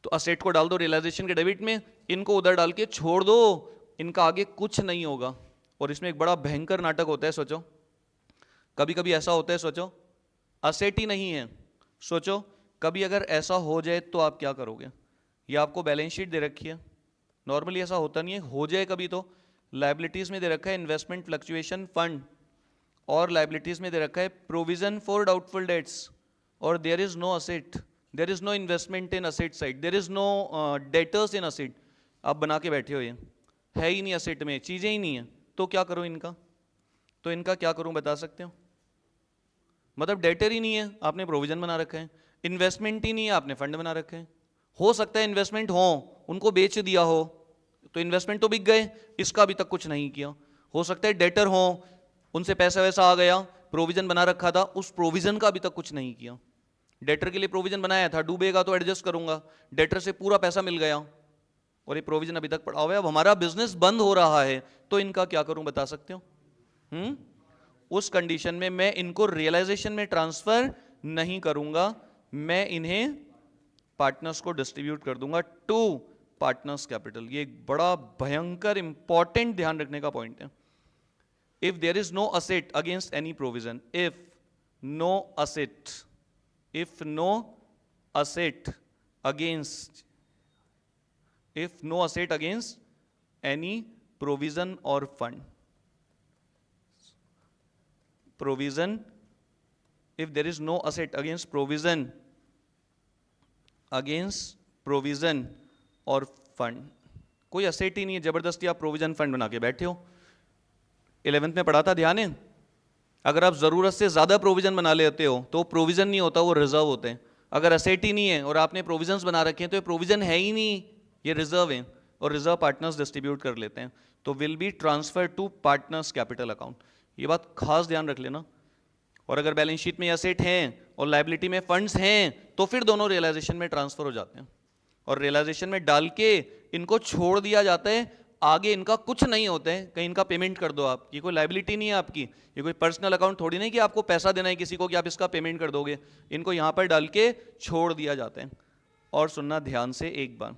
[SPEAKER 1] तो असेट को डाल दो रियलाइजेशन के डेबिट में, इनको उधर डाल के छोड़ दो, इनका आगे कुछ नहीं होगा। और इसमें एक बड़ा भयंकर नाटक होता है। सोचो कभी कभी ऐसा होता है, सोचो असेट ही नहीं है, सोचो कभी अगर ऐसा हो जाए तो आप क्या करोगे। ये आपको बैलेंस शीट दे रखी है, नॉर्मली ऐसा होता नहीं है, हो जाए कभी तो लाइबिलिटीज में दे रखा है इन्वेस्टमेंट फ्लक्चुएशन फंड, और लाइबिलिटीज में दे रखा है प्रोविजन फॉर डाउटफुल डेट्स, और there is no asset, there is no investment in asset side, there is no debtors in asset. आप बना के बैठे हो, ये है ही नहीं असेट में, चीजें ही नहीं है, तो क्या करूं इनका? तो इनका क्या करूं बता सकते हो? मतलब डेटर ही नहीं है, आपने प्रोविजन बना रखा है, इन्वेस्टमेंट ही नहीं है, आपने फंड बना रखे हैं। हो सकता है इन्वेस्टमेंट हो, उनको बेच दिया हो, तो इन्वेस्टमेंट तो बिक गए, इसका अभी तक कुछ नहीं किया। हो सकता है डेटर हो, उनसे पैसा वैसा आ गया, प्रोविजन बना रखा था, उस प्रोविजन का अभी तक कुछ नहीं किया। डेटर के लिए प्रोविजन बनाया था, डूबेगा तो एडजस्ट करूंगा, डेटर से पूरा पैसा मिल गया और ये प्रोविजन अभी तक पड़ा हुआ है, अब हमारा बिजनेस बंद हो रहा है, तो इनका क्या करूं बता सकते हो? उस कंडीशन में मैं इनको रियलाइजेशन में ट्रांसफर नहीं करूंगा, मैं इन्हें पार्टनर्स को डिस्ट्रीब्यूट कर दूंगा टू पार्टनर्स कैपिटल। ये एक बड़ा भयंकर इंपॉर्टेंट ध्यान रखने का पॉइंट है। If there is no asset against any provision, if no asset, if no asset against, if no asset against any provision और fund, provision, if there is no asset against provision, against provision और fund, कोई asset ही नहीं है, जबरदस्ती आप provision fund बना के बैठे हो। 11th में पढ़ा था, ध्यान है? अगर आप जरूरत से ज्यादा प्रोविजन बना लेते हो तो प्रोविजन नहीं होता, वो रिजर्व होते हैं। अगर असेट ही नहीं है और आपने प्रोविजंस बना रखे हैं तो ये प्रोविजन है ही नहीं, ये रिजर्व है, और रिजर्व पार्टनर्स डिस्ट्रीब्यूट कर लेते हैं, तो will be transfer to partners capital account. ये बात खास ध्यान रख लेना। और अगर बैलेंस शीट में एसेट हैं और लायबिलिटी में फंड्स हैं तो फिर दोनों रियलाइजेशन में ट्रांसफर हो जाते हैं, और रियलाइजेशन में डाल के इनको छोड़ दिया जाता है, आगे इनका कुछ नहीं होता है। कहीं इनका पेमेंट कर दो आप, ये कोई लायबिलिटी नहीं है आपकी, ये कोई पर्सनल अकाउंट थोड़ी नहीं कि आपको पैसा देना है किसी को कि आप इसका पेमेंट कर दोगे, इनको यहां पर डाल के छोड़ दिया जाता है। और सुनना ध्यान से एक बार,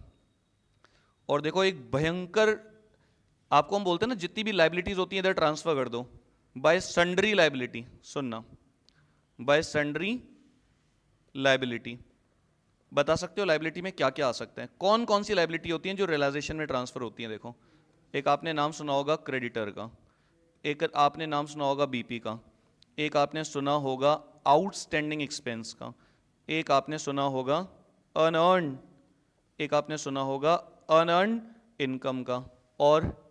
[SPEAKER 1] और देखो एक भयंकर, आपको हम बोलते हैं ना जितनी भी लायबिलिटीज होती है इधर ट्रांसफर कर दो, बाय सन्ड्री लायबिलिटी। सुनना, बाय सन्ड्री लायबिलिटी, बता सकते हो लायबिलिटी में क्या क्या आ सकते हैं? कौन कौन सी लायबिलिटी होती हैं जो रियलाइजेशन में ट्रांसफर होती हैं? देखो, एक आपने नाम सुना होगा क्रेडिटर का, एक आपने नाम सुना होगा बीपी का, एक आपने सुना होगा आउटस्टैंडिंग एक्सपेंस का, एक आपने सुना होगा अनअर्न्ड, एक आपने सुना होगा अनअर्न्ड इनकम का, और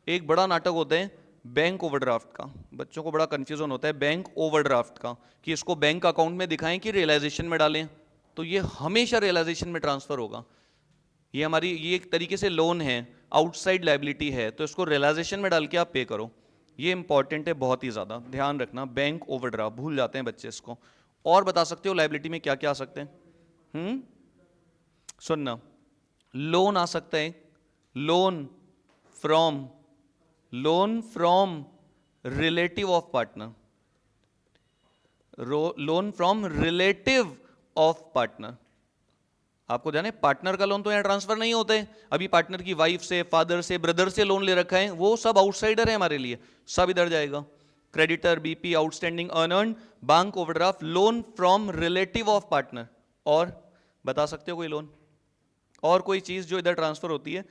[SPEAKER 1] एक बड़ा नाटक होता है बैंक ओवरड्राफ्ट का। बच्चों को बड़ा कंफ्यूजन होता है बैंक ओवरड्राफ्ट का, कि इसको बैंक अकाउंट में दिखाएं कि रियलाइजेशन में डालें, तो ये हमेशा रियलाइजेशन में ट्रांसफर होगा। ये हमारी, ये एक तरीके से लोन है, आउटसाइड लायबिलिटी है, तो इसको रियलाइजेशन में डाल के आप पे करो। ये इंपॉर्टेंट है, बहुत ही ज्यादा ध्यान रखना। बैंक ओवरड्राफ्ट भूल जाते हैं बच्चे इसको। और बता सकते हो लायबिलिटी में क्या क्या आ सकते हैं? सुनना, लोन आ सकता है, loan from relative of partner, loan from relative of partner. आपको जाने पार्टनर का लोन तो यहां ट्रांसफर नहीं होते, अभी पार्टनर की वाइफ से, फादर से, ब्रदर से लोन ले रखा है, वो सब आउटसाइडर है हमारे लिए, सब इधर जाएगा। Creditor, BP, outstanding, unearned, bank overdraft, loan from relative of partner. और बता सकते हो कोई लोन? और कोई चीज जो इधर ट्रांसफर होती है?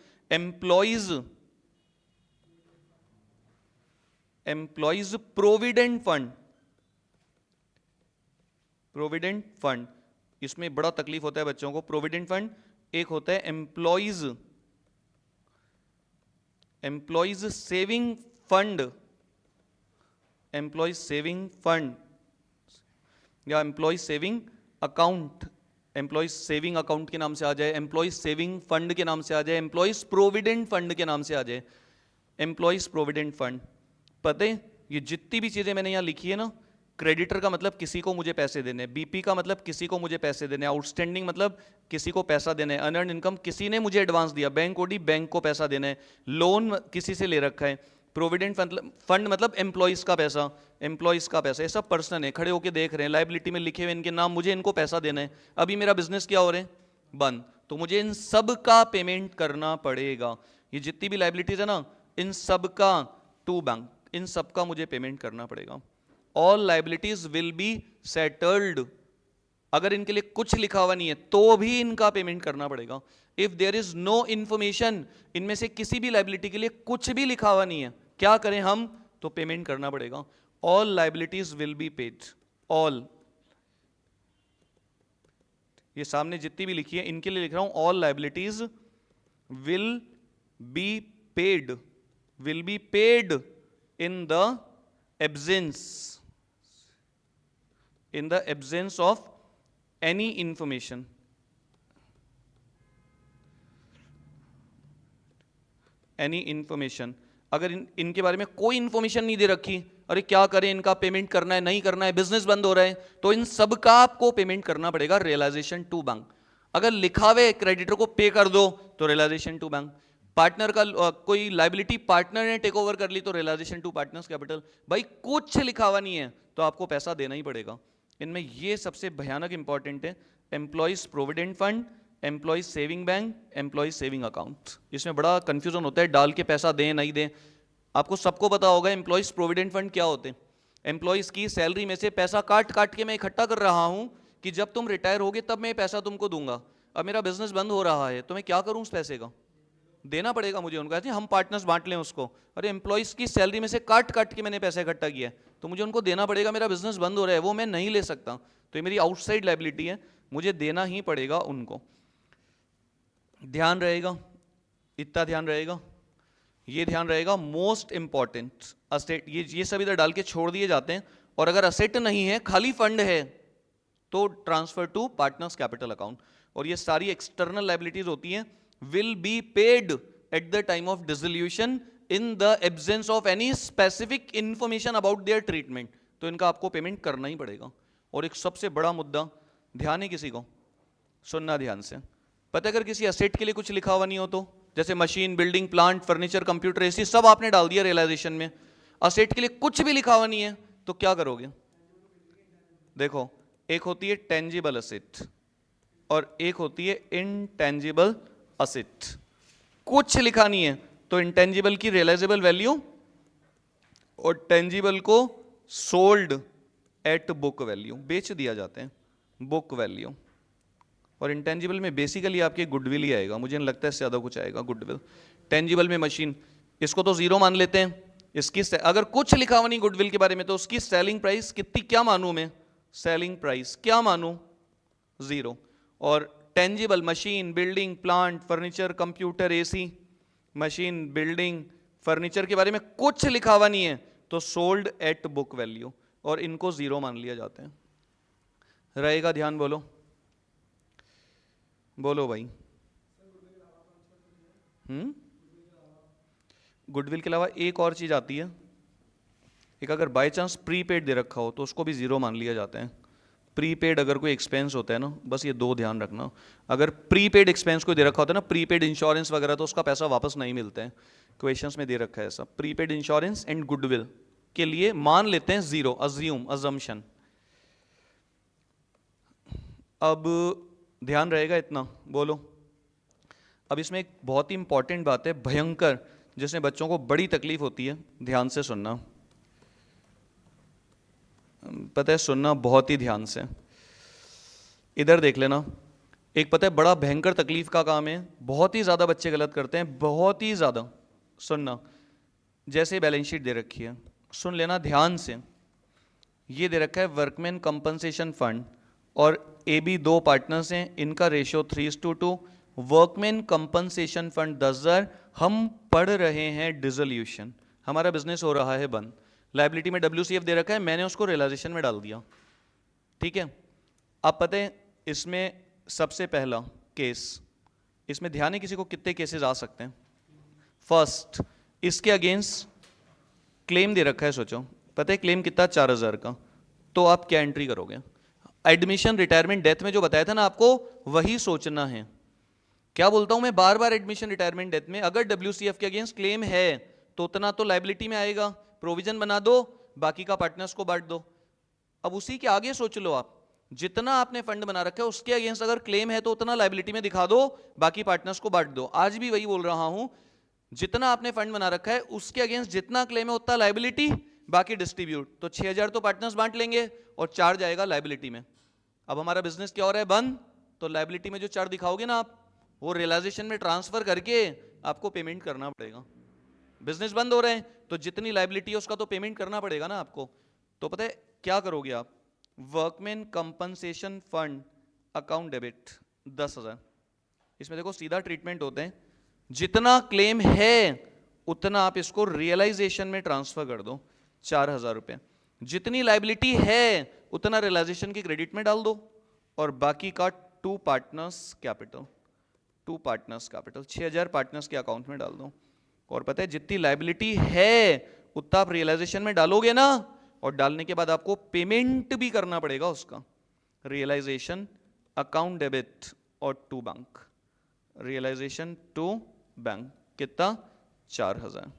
[SPEAKER 1] Employees provident fund, provident fund, इसमें बड़ा तकलीफ होता है बच्चों को। प्रोविडेंट फंड एक होता है employees saving fund, employees saving fund या employees saving account, employees saving account के नाम से आ जाए, एम्प्लॉइज सेविंग फंड के नाम से आ जाए, एम्प्लॉइज प्रोविडेंट फंड के नाम से आ जाए। एम्प्लॉइज प्रोविडेंट फंड, पता है ये जितनी भी चीजें मैंने यहां लिखी है ना, क्रेडिटर का मतलब किसी को मुझे पैसे देने, बीपी का मतलब किसी को मुझे पैसे देने, आउटस्टैंडिंग मतलब किसी को पैसा देना है, अनअर्न्ड इनकम किसी ने मुझे एडवांस दिया, बैंक ओडी बैंक को पैसा देना है, लोन किसी से ले रखा है, प्रोविडेंट फंड मतलब एम्प्लॉइज का पैसा, ये सब पर्सन है, खड़े होकर देख रहे हैं, लाइबिलिटी में लिखे हुए इनके नाम, मुझे इनको पैसा देना है, अभी मेरा बिजनेस क्या हो रहे हैं, बंद, तो मुझे इन सब का पेमेंट करना पड़ेगा। ये जितनी भी लाइबिलिटीज है ना, इन सब का टू बैंक, इन सब का मुझे पेमेंट करना पड़ेगा। All liabilities will be settled, अगर इनके लिए कुछ लिखा हुआ नहीं है तो भी इनका पेमेंट करना पड़ेगा। If there is no information, इनमें से किसी भी लाइबिलिटी के लिए कुछ भी लिखा हुआ नहीं है, क्या करें हम, तो पेमेंट करना पड़ेगा। All liabilities will be paid, all, ये सामने जितनी भी लिखी है इनके लिए लिख रहा हूं, all liabilities will be paid, will be paid in the absence, in the absence of any information, any information, अगर इनके बारे में कोई इंफॉर्मेशन नहीं दे रखी, अरे क्या करें, इनका पेमेंट करना है नहीं करना है, बिजनेस बंद हो रहा है, तो इन सब का आपको पेमेंट करना पड़ेगा रियलाइजेशन टू बैंक। अगर लिखा हुआ क्रेडिटर को पे कर दो तो रियलाइजेशन टू बैंक, पार्टनर का कोई लाइबिलिटी पार्टनर ने टेक ओवर कर ली तो रियलाइजेशन टू पार्टनर्स कैपिटल। भाई कुछ लिखा हुआ नहीं है तो आपको पैसा देना ही पड़ेगा। इनमें ये सबसे भयानक इंपॉर्टेंट है, employees provident fund, employees saving bank, employees saving account. इसमें बड़ा कंफ्यूजन होता है, डाल के पैसा दें नहीं दें। आपको सबको पता होगा एम्प्लॉइज प्रोविडेंट फंड क्या होते हैं। एम्प्लॉइज की सैलरी में से पैसा काट काट के मैं इकट्ठा कर रहा हूं कि जब तुम रिटायर होगे तब मैं पैसा तुमको दूंगा। अब मेरा बिजनेस बंद हो रहा है तो मैं क्या करूं, उस पैसे का देना पड़ेगा मुझे। उनको कहते हैं हम पार्टनर्स बांट लें उसको, अरे एम्प्लॉइज की सैलरी में से काट काट के मैंने पैसा इकट्ठा किया है तो मुझे उनको देना पड़ेगा, मेरा बिजनेस बंद हो रहा है, वो मैं नहीं ले सकता, तो ये मेरी आउटसाइड लाइबिलिटी है, मुझे देना ही पड़ेगा उनको। ध्यान रहेगा, इतना ध्यान रहेगा, ये ध्यान रहेगा। मोस्ट इंपॉर्टेंट असेट, ये सब इधर डाल के छोड़ दिए जाते हैं, और अगर असेट नहीं है खाली फंड है तो transfer to partners capital account. और ये सारी एक्सटर्नल लाइबिलिटीज होती हैं, will be paid at the time of dissolution in the absence of any specific information about their treatment, तो इनका आपको पेमेंट करना ही पड़ेगा। और एक सबसे बड़ा मुद्दा, ध्यान है किसी को, सुनना ध्यान से, पता अगर किसी असेट के लिए कुछ लिखा हुआ नहीं हो तो, जैसे machine, building, plant, furniture, computer, AC सब आपने डाल दिया रियलाइजेशन में, असेट के लिए कुछ भी लिखा हुआ नहीं है तो क्या करोगे। देखो, एक होती है टेंजिबल असेट और एक होती है इनटेंजिबल असेट। कुछ लिखा नहीं है तो इंटेंजिबल की रियलाइजेबल वैल्यू और टेंजिबल को सोल्ड एट बुक वैल्यू, बेच दिया जाते हैं, बुक वैल्यू। और इंटेंजिबल में बेसिकली आपके गुडविल ही आएगा, मुझे नहीं लगता है इससे ज़्यादा कुछ आएगा गुडविल। टेंजिबल में मशीन, इसको तो जीरो मान लेते हैं, इसकी अगर कुछ लिखा हुआ नहीं गुडविल के बारे में तो उसकी सेलिंग प्राइस कितनी, क्या मानूं मैं, सेलिंग प्राइस क्या मानूं, जीरो। और tangible machine, building, plant, furniture, computer, AC, machine, building, furniture के बारे में कुछ लिखा हुआ नहीं है तो सोल्ड एट बुक वैल्यू, और इनको जीरो मान लिया जाते हैं। रहेगा ध्यान, बोलो बोलो भाई। गुडविल के अलावा एक और चीज आती है, एक अगर बाय चांस प्रीपेड दे रखा हो तो उसको भी जीरो मान लिया जाता है। प्रीपेड अगर कोई एक्सपेंस होता है ना, बस ये दो ध्यान रखना, अगर प्रीपेड एक्सपेंस कोई दे रखा होता है ना, प्रीपेड इंश्योरेंस वगैरह, तो उसका पैसा वापस नहीं मिलता है। क्वेश्चंस में दे रखा है ऐसा, प्रीपेड इंश्योरेंस एंड गुडविल के लिए मान लेते हैं जीरो, अज्यूम, अजम्पशन। अब ध्यान रहेगा इतना, बोलो। अब इसमें एक बहुत ही इंपॉर्टेंट बात है, भयंकर, जिसमें बच्चों को बड़ी तकलीफ होती है, ध्यान से सुनना, पता है सुनना बहुत ही ध्यान से। इधर देख लेना, एक पता है बड़ा भयंकर तकलीफ का काम है, बहुत ही ज़्यादा बच्चे गलत करते हैं, बहुत ही ज़्यादा। सुनना, जैसे बैलेंस शीट दे रखी है, सुन लेना ध्यान से, ये दे रखा है वर्कमैन कंपनसेशन फंड, और ए बी दो पार्टनर्स हैं, इनका रेशियो 3:2। वर्कमैन कंपनसेशन फंड 10,000, हम पढ़ रहे हैं डिसोल्यूशन, हमारा बिजनेस हो रहा है बंद, लाइबिलिटी में WCF दे रखा है, मैंने उसको रियलाइजेशन में डाल दिया, ठीक है। अब पता है इसमें सबसे पहला केस, इसमें ध्यान है किसी को कितने केसेस आ सकते हैं। फर्स्ट, इसके अगेंस्ट क्लेम दे रखा है, सोचो, पता है क्लेम कितना, 4,000 का, तो आप क्या एंट्री करोगे? एडमिशन, रिटायरमेंट, डेथ में जो बताया था ना आपको, वही सोचना है। क्या बोलता हूं मैं बार बार? एडमिशन, रिटायरमेंट, डेथ में अगर WCF के अगेंस्ट क्लेम है तो उतना तो लाइबिलिटी में आएगा, प्रोविजन बना दो, बाकी का पार्टनर्स को बांट दो। अब उसी के आगे सोच लो आप, जितना आपने फंड बना रखा है उसके अगेंस्ट अगर क्लेम है तो उतना लाइबिलिटी में दिखा दो, बाकी पार्टनर्स को बांट दो। आज भी वही बोल रहा हूं, जितना आपने फंड बना रखा है उसके अगेंस्ट जितना क्लेम है उतना लाइबिलिटी, बाकी डिस्ट्रीब्यूट। तो 6000 तो पार्टनर्स बांट लेंगे और 4 जाएगा लाइबिलिटी में। अब हमारा बिजनेस क्या हो रहा है? बंद। तो लाइबिलिटी में जो 4 दिखाओगे ना आप, वो रियलाइजेशन में ट्रांसफर करके आपको पेमेंट करना पड़ेगा। बिजनेस बंद हो रहे हैं तो जितनी लाइबिलिटी है उसका तो पेमेंट करना पड़ेगा ना आपको। तो पता है क्या करोगे आप? Workman compensation fund account debit 10,000। इसमें देखो सीधा ट्रीटमेंट होते हैं, जितना क्लेम है उतना आप इसको रियलाइजेशन में ट्रांसफर कर दो, 4,000 रुपए। जितनी लाइबिलिटी है उतना रियलाइजेशन की क्रेडिट में डाल दो, और बाकी का टू पार्टनर्स कैपिटल 6,000 पार्टनर्स के अकाउंट में डाल दो। और पता है जितनी लाइबिलिटी है उतना आप रियलाइजेशन में डालोगे ना, और डालने के बाद आपको पेमेंट भी करना पड़ेगा उसका। रियलाइजेशन अकाउंट डेबिट और to bank, realisation to bank कितना? 4,000।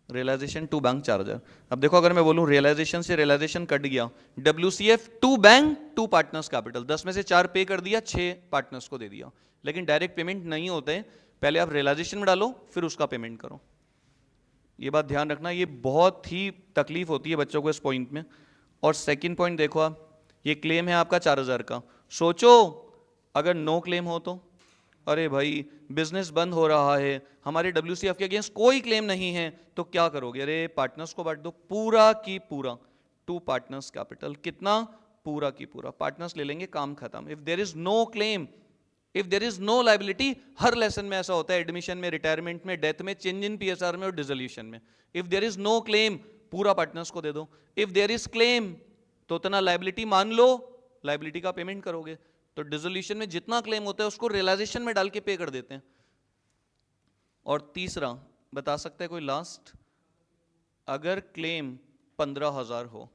[SPEAKER 1] Realisation to bank 4,000। अब देखो अगर मैं बोलूं रियलाइजेशन से रियलाइजेशन कट गया, WCF to bank to partners capital, 10 में से 4 पे कर दिया, 6 पार्टनर्स को दे दिया। लेकिन डायरेक्ट पेमेंट नहीं होते, पहले आप रियलाइजेशन में डालो फिर उसका पेमेंट करो। ये बात ध्यान रखना, ये बहुत ही तकलीफ होती है बच्चों को इस पॉइंट में। और सेकंड पॉइंट देखो आप, ये क्लेम है आपका 4,000 का, सोचो अगर नो क्लेम हो तो, अरे भाई बिजनेस बंद हो रहा है, हमारे WCF के अगेंस्ट कोई क्लेम नहीं है, तो क्या करोगे? अरे पार्टनर्स को बांट दो, पूरा की पूरा टू पार्टनर्स कैपिटल, कितना? पूरा की पूरा। पार्टनर्स ले लेंगे, काम खत्म। If there is no claim, if there is no liability, हर लेसन में ऐसा होता है, एडमिशन में, रिटायरमेंट में, डेथ में, चेंज इन PSR में और डिसोल्यूशन में। If there is no claim, पूरा पार्टनर्स को दे दो। इफ देयर इज क्लेम तो उतना लाइबिलिटी मान लो, लाइबिलिटी का पेमेंट करोगे। तो डिसोल्यूशन में जितना क्लेम होता है उसको रियलाइजेशन में डाल के पे कर देते हैं। और तीसरा बता सकते हैं कोई लास्ट? अगर क्लेम 15,000 हो,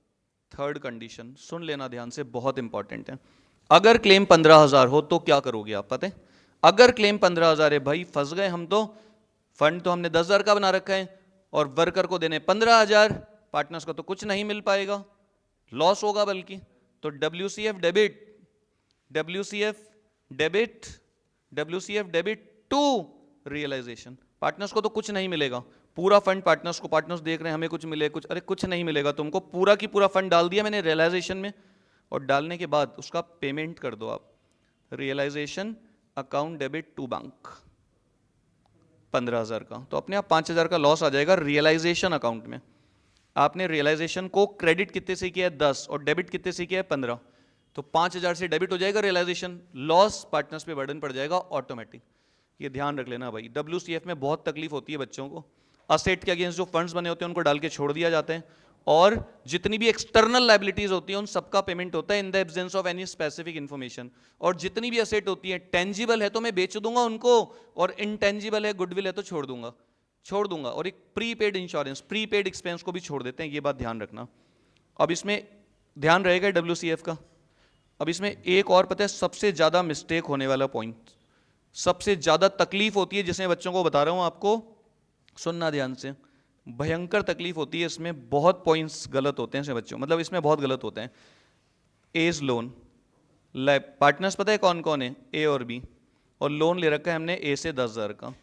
[SPEAKER 1] थर्ड कंडीशन सुन लेना ध्यान से, बहुत इंपॉर्टेंट है। अगर क्लेम 15,000 हो तो क्या करोगे आप? पता है अगर क्लेम 15,000 है, भाई फंस गए हम तो, फंड तो हमने 10,000 का बना रखा है और वर्कर को देने 15,000, पार्टनर्स को तो कुछ नहीं मिल पाएगा, लॉस होगा बल्कि। तो WCF debit, WCF debit to realisation. Partners को तो कुछ नहीं मिलेगा, पूरा फंड पार्टनर्स को, पार्टनर्स देख रहे हैं हमें कुछ मिले कुछ, अरे कुछ नहीं मिलेगा तुमको, पूरा की पूरा फंड डाल दिया मैंने रियलाइजेशन में, और डालने के बाद उसका पेमेंट कर दो आप। Realisation account debit to bank 15,000 का, तो अपने आप 5,000 का लॉस आ जाएगा रियलाइजेशन अकाउंट में। आपने रियलाइजेशन को क्रेडिट कितने से किया है? 10, और डेबिट कितने से किया है? 15। तो 5,000 से डेबिट हो जाएगा रियलाइजेशन, लॉस पार्टनर्स पे बर्डन पड़ जाएगा ऑटोमेटिक। ये ध्यान रख लेना भाई। WCF में बहुत तकलीफ होती है बच्चों को, असेट के अगेंस्ट जो फंड्स बने होते हैं उनको डाल के छोड़ दिया जाता है, और जितनी भी एक्सटर्नल लाइबिलिटीज होती है उन सबका पेमेंट होता है in the absence of any specific information. और जितनी भी असेट होती है, टेंजिबल है तो मैं बेच दूंगा उनको, और इनटेंजिबल है, गुडविल है तो छोड़ दूंगा। और एक प्रीपेड इंश्योरेंस, प्रीपेड एक्सपेंस को भी छोड़ देते हैं, ये बात ध्यान रखना। अब इसमें ध्यान रहेगा WCF का। अब इसमें एक और पता है सबसे ज्यादा मिस्टेक होने वाला पॉइंट, सबसे ज्यादा तकलीफ होती है जिसमें बच्चों को बता रहा हूं आपको, सुनना ध्यान से, भयंकर तकलीफ होती है इसमें, बहुत पॉइंट्स गलत होते हैं इसमें बच्चों, मतलब इसमें बहुत गलत होते हैं। एज लोन, पार्टनर्स पता है कौन कौन है? A और B, और लोन ले रखा है हमने A से 10,000 का,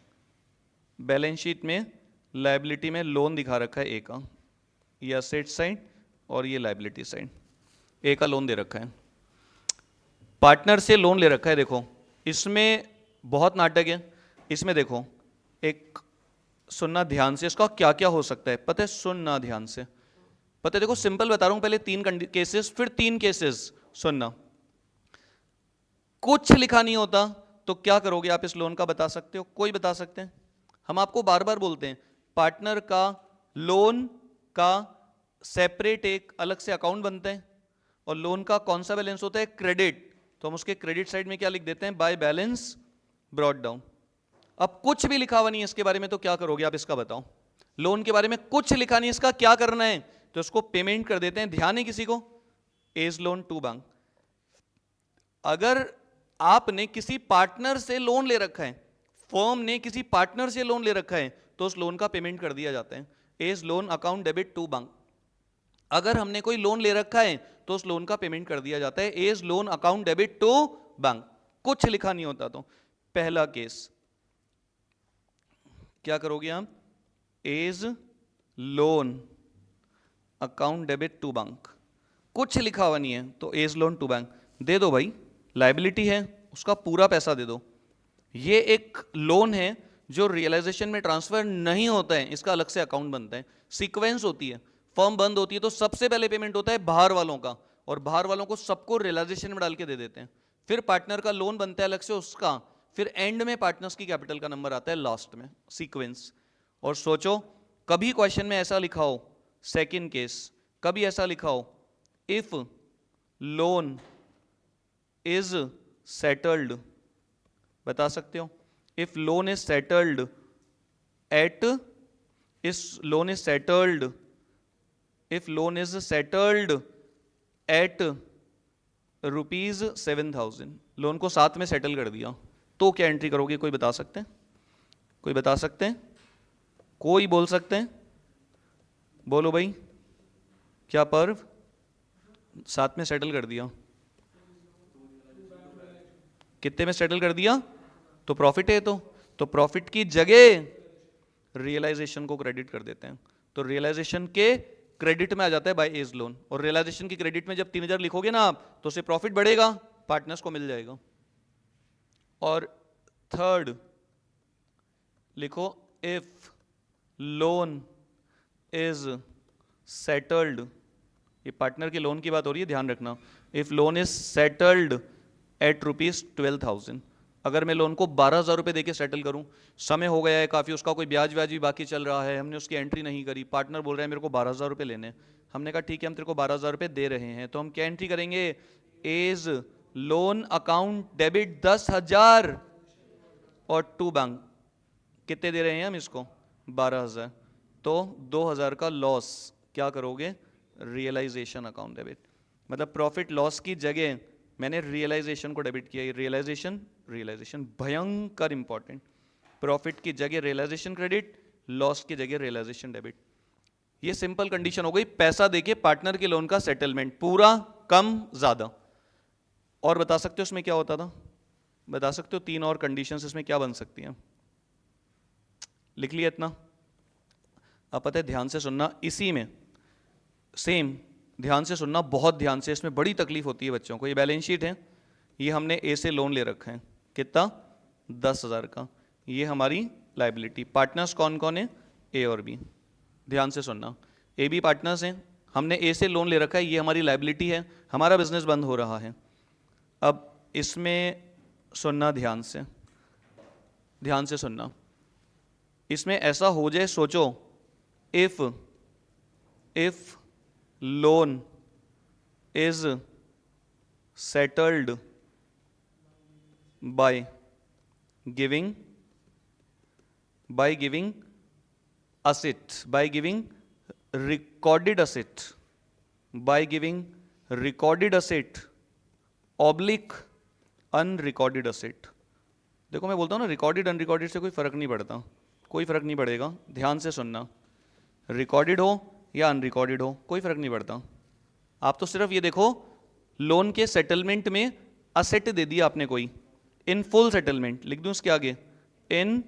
[SPEAKER 1] बैलेंस शीट में लाइबिलिटी में लोन दिखा रखा है A का, ये असेट साइड और ये लाइबिलिटी साइड, A का लोन दे रखा है, पार्टनर से लोन ले रखा है। देखो इसमें बहुत नाटक है, इसमें देखो एक, सुनना ध्यान से, इसका क्या क्या हो सकता है पता है, सुनना ध्यान से, पता है देखो सिंपल बता रहा हूं, पहले 3 केसेस फिर 3 केसेस सुनना। कुछ लिखा नहीं होता तो क्या करोगे आप इस लोन का? बता सकते हो? कोई बता सकते हैं? हम आपको बार बार बोलते हैं पार्टनर का लोन का सेपरेट एक अलग से अकाउंट बनता है, और लोन का कौन सा बैलेंस होता है? क्रेडिट, तो हम उसके क्रेडिट साइड में क्या लिख देते हैं? By balance brought down. अब कुछ भी लिखा हुआ नहीं है इसके बारे में, तो क्या करोगे आप? इसका बताओ। लोन के बारे में कुछ लिखा नहीं, इसका क्या करना है? तो इसको पेमेंट कर देते हैं, ध्यान है किसी को? A's loan to bank. अगर आपने किसी पार्टनर से लोन ले रखा है, फर्म ने किसी पार्टनर से लोन ले रखा है, तो उस लोन का पेमेंट कर दिया जाता है A's loan account debit to bank. अगर हमने कोई लोन ले रखा है तो उस लोन का पेमेंट कर दिया जाता है A's loan account debit to bank. कुछ लिखा नहीं होता। तो पहला केस क्या करोगे आप? A's loan account debit to bank, कुछ लिखा हुआ नहीं है तो एज लोन टू बैंक दे दो भाई, लायबिलिटी है उसका पूरा पैसा दे दो। ये एक लोन है जो रियलाइजेशन में ट्रांसफर नहीं होता है, इसका अलग से अकाउंट बनता है। सीक्वेंस होती है, फर्म बंद होती है तो सबसे पहले पेमेंट होता है बाहर वालों का, और बाहर वालों को सबको रियलाइजेशन में डाल के दे देते हैं। फिर पार्टनर का लोन बनता है अलग से उसका, फिर एंड में पार्टनर्स की कैपिटल का नंबर आता है लास्ट में, सीक्वेंस। और सोचो कभी क्वेश्चन में ऐसा लिखा हो, सेकंड केस कभी ऐसा लिखा हो, इफ लोन इज सेटल्ड, बता सकते हो? If loan is settled at, इस loan is settled, if loan is settled at ₹7,000, loan को 7 में सेटल कर दिया, तो क्या एंट्री करोगे? कोई बता सकते हैं? कोई बता सकते हैं? कोई बोल सकते हैं? बोलो भाई, क्या पर्व 7 में सेटल कर दिया? कितने में सेटल कर दिया? तो प्रॉफिट है, तो प्रॉफिट की जगह रियलाइजेशन को क्रेडिट कर देते हैं। तो रियलाइजेशन के क्रेडिट में आ जाता है बाय एज लोन, और रियलाइजेशन की क्रेडिट में जब 3,000 लिखोगे ना आप, तो उसे प्रॉफिट बढ़ेगा, पार्टनर्स को मिल जाएगा। और थर्ड लिखो, इफ लोन इज सेटल्ड, ये पार्टनर के लोन की बात हो रही है, ध्यान रखना। If loan is settled eight ₹12,000, अगर मैं लोन को 12,000 रुपये देके सेटल करूं, समय हो गया है काफ़ी, उसका कोई ब्याज व्याज भी बाकी चल रहा है, हमने उसकी एंट्री नहीं करी, पार्टनर बोल रहा है मेरे को 12,000 रुपये लेने, हमने कहा ठीक है हम तेरे को 12,000 रुपये दे रहे हैं, तो हम क्या एंट्री करेंगे? एज लोन अकाउंट डेबिट 10,000 और टू बैंक कितने दे रहे हैं हम इसको? 12,000, तो 2,000 का लॉस क्या करोगे? Realisation account debit. मतलब प्रॉफिट लॉस की जगह मैंने रियलाइजेशन को डेबिट किया। रियलाइजेशन भयंकर इंपॉर्टेंट। प्रॉफिट की जगह रियलाइजेशन क्रेडिट, लॉस की जगह रियलाइजेशन डेबिट। ये सिंपल कंडीशन हो गई पैसा देके पार्टनर के लोन का सेटलमेंट, पूरा कम ज्यादा। और बता सकते हो इसमें क्या होता था? बता सकते हो 3 और कंडीशंस इसमें क्या बन सकती हैं? लिख लिया इतना? अब पता है, ध्यान से सुनना, इसी में सेम ध्यान से सुनना, बहुत ध्यान से, इसमें बड़ी तकलीफ होती है बच्चों को। ये बैलेंस शीट है, ये हमने ए से लोन ले रखा है, कितना? 10,000 का। ये हमारी लायबिलिटी। पार्टनर्स कौन कौन है? ए और बी। ध्यान से सुनना, ए बी पार्टनर्स हैं, हमने ए से लोन ले रखा है, ये हमारी लायबिलिटी है, हमारा बिजनेस बंद हो रहा है। अब इसमें सुनना ध्यान से, ध्यान से सुनना, इसमें ऐसा हो जाए, सोचो if loan is settled by giving asset, by giving recorded asset, by giving recorded asset oblique unrecorded asset। देखो मैं बोलता हूँ ना, रिकॉर्डेड अनरिकॉर्डेड से कोई फर्क नहीं पड़ता, कोई फर्क नहीं पड़ेगा, ध्यान से सुनना। रिकॉर्डेड हो या अनरिकॉर्डेड हो कोई फर्क नहीं पड़ता। आप तो सिर्फ ये देखो, लोन के सेटलमेंट में असेट दे दिया आपने कोई, इन फुल सेटलमेंट लिख दूं उसके आगे, इन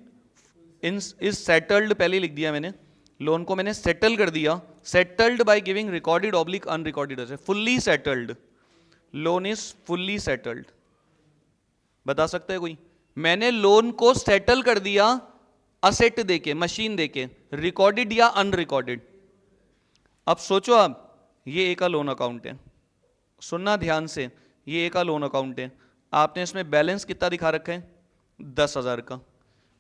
[SPEAKER 1] इज सेटल्ड पहले लिख दिया मैंने, लोन को मैंने सेटल कर दिया, settled by giving recorded oblique unrecorded asset, fully settled, loan is fully settled. बता सकता है कोई? मैंने लोन को सेटल कर दिया असेट देके, मशीन देके, रिकॉर्डेड या अनरिकॉर्डेड। अब सोचो आप, ये ए का लोन अकाउंट है, सुनना ध्यान से, ये ए का लोन अकाउंट है, आपने इसमें बैलेंस कितना दिखा रखा है? 10,000 का,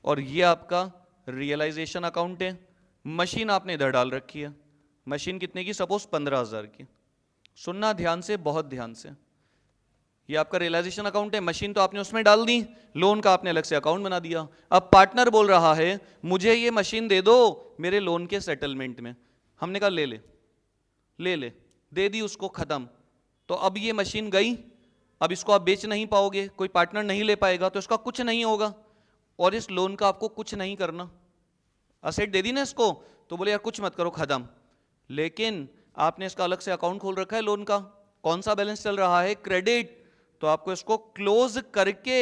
[SPEAKER 1] और ये आपका रियलाइजेशन अकाउंट है, मशीन आपने इधर डाल रखी है, मशीन कितने की? सपोज 15,000 की। सुनना ध्यान से, बहुत ध्यान से, ये आपका रियलाइजेशन अकाउंट है, मशीन तो आपने उसमें डाल दी, लोन का आपने अलग से अकाउंट बना दिया। अब पार्टनर बोल रहा है मुझे ये मशीन दे दो मेरे लोन के सेटलमेंट में, हमने कहा ले ले, दे दी उसको, खत्म। तो अब ये मशीन गई, अब इसको आप बेच नहीं पाओगे, कोई पार्टनर नहीं ले पाएगा, तो इसका कुछ नहीं होगा और इस लोन का आपको कुछ नहीं करना। असेट दे दी ना इसको, तो बोले यार कुछ मत करो, खत्म। लेकिन आपने इसका अलग से अकाउंट खोल रखा है लोन का, कौन सा बैलेंस चल रहा है? क्रेडिट। तो आपको इसको क्लोज करके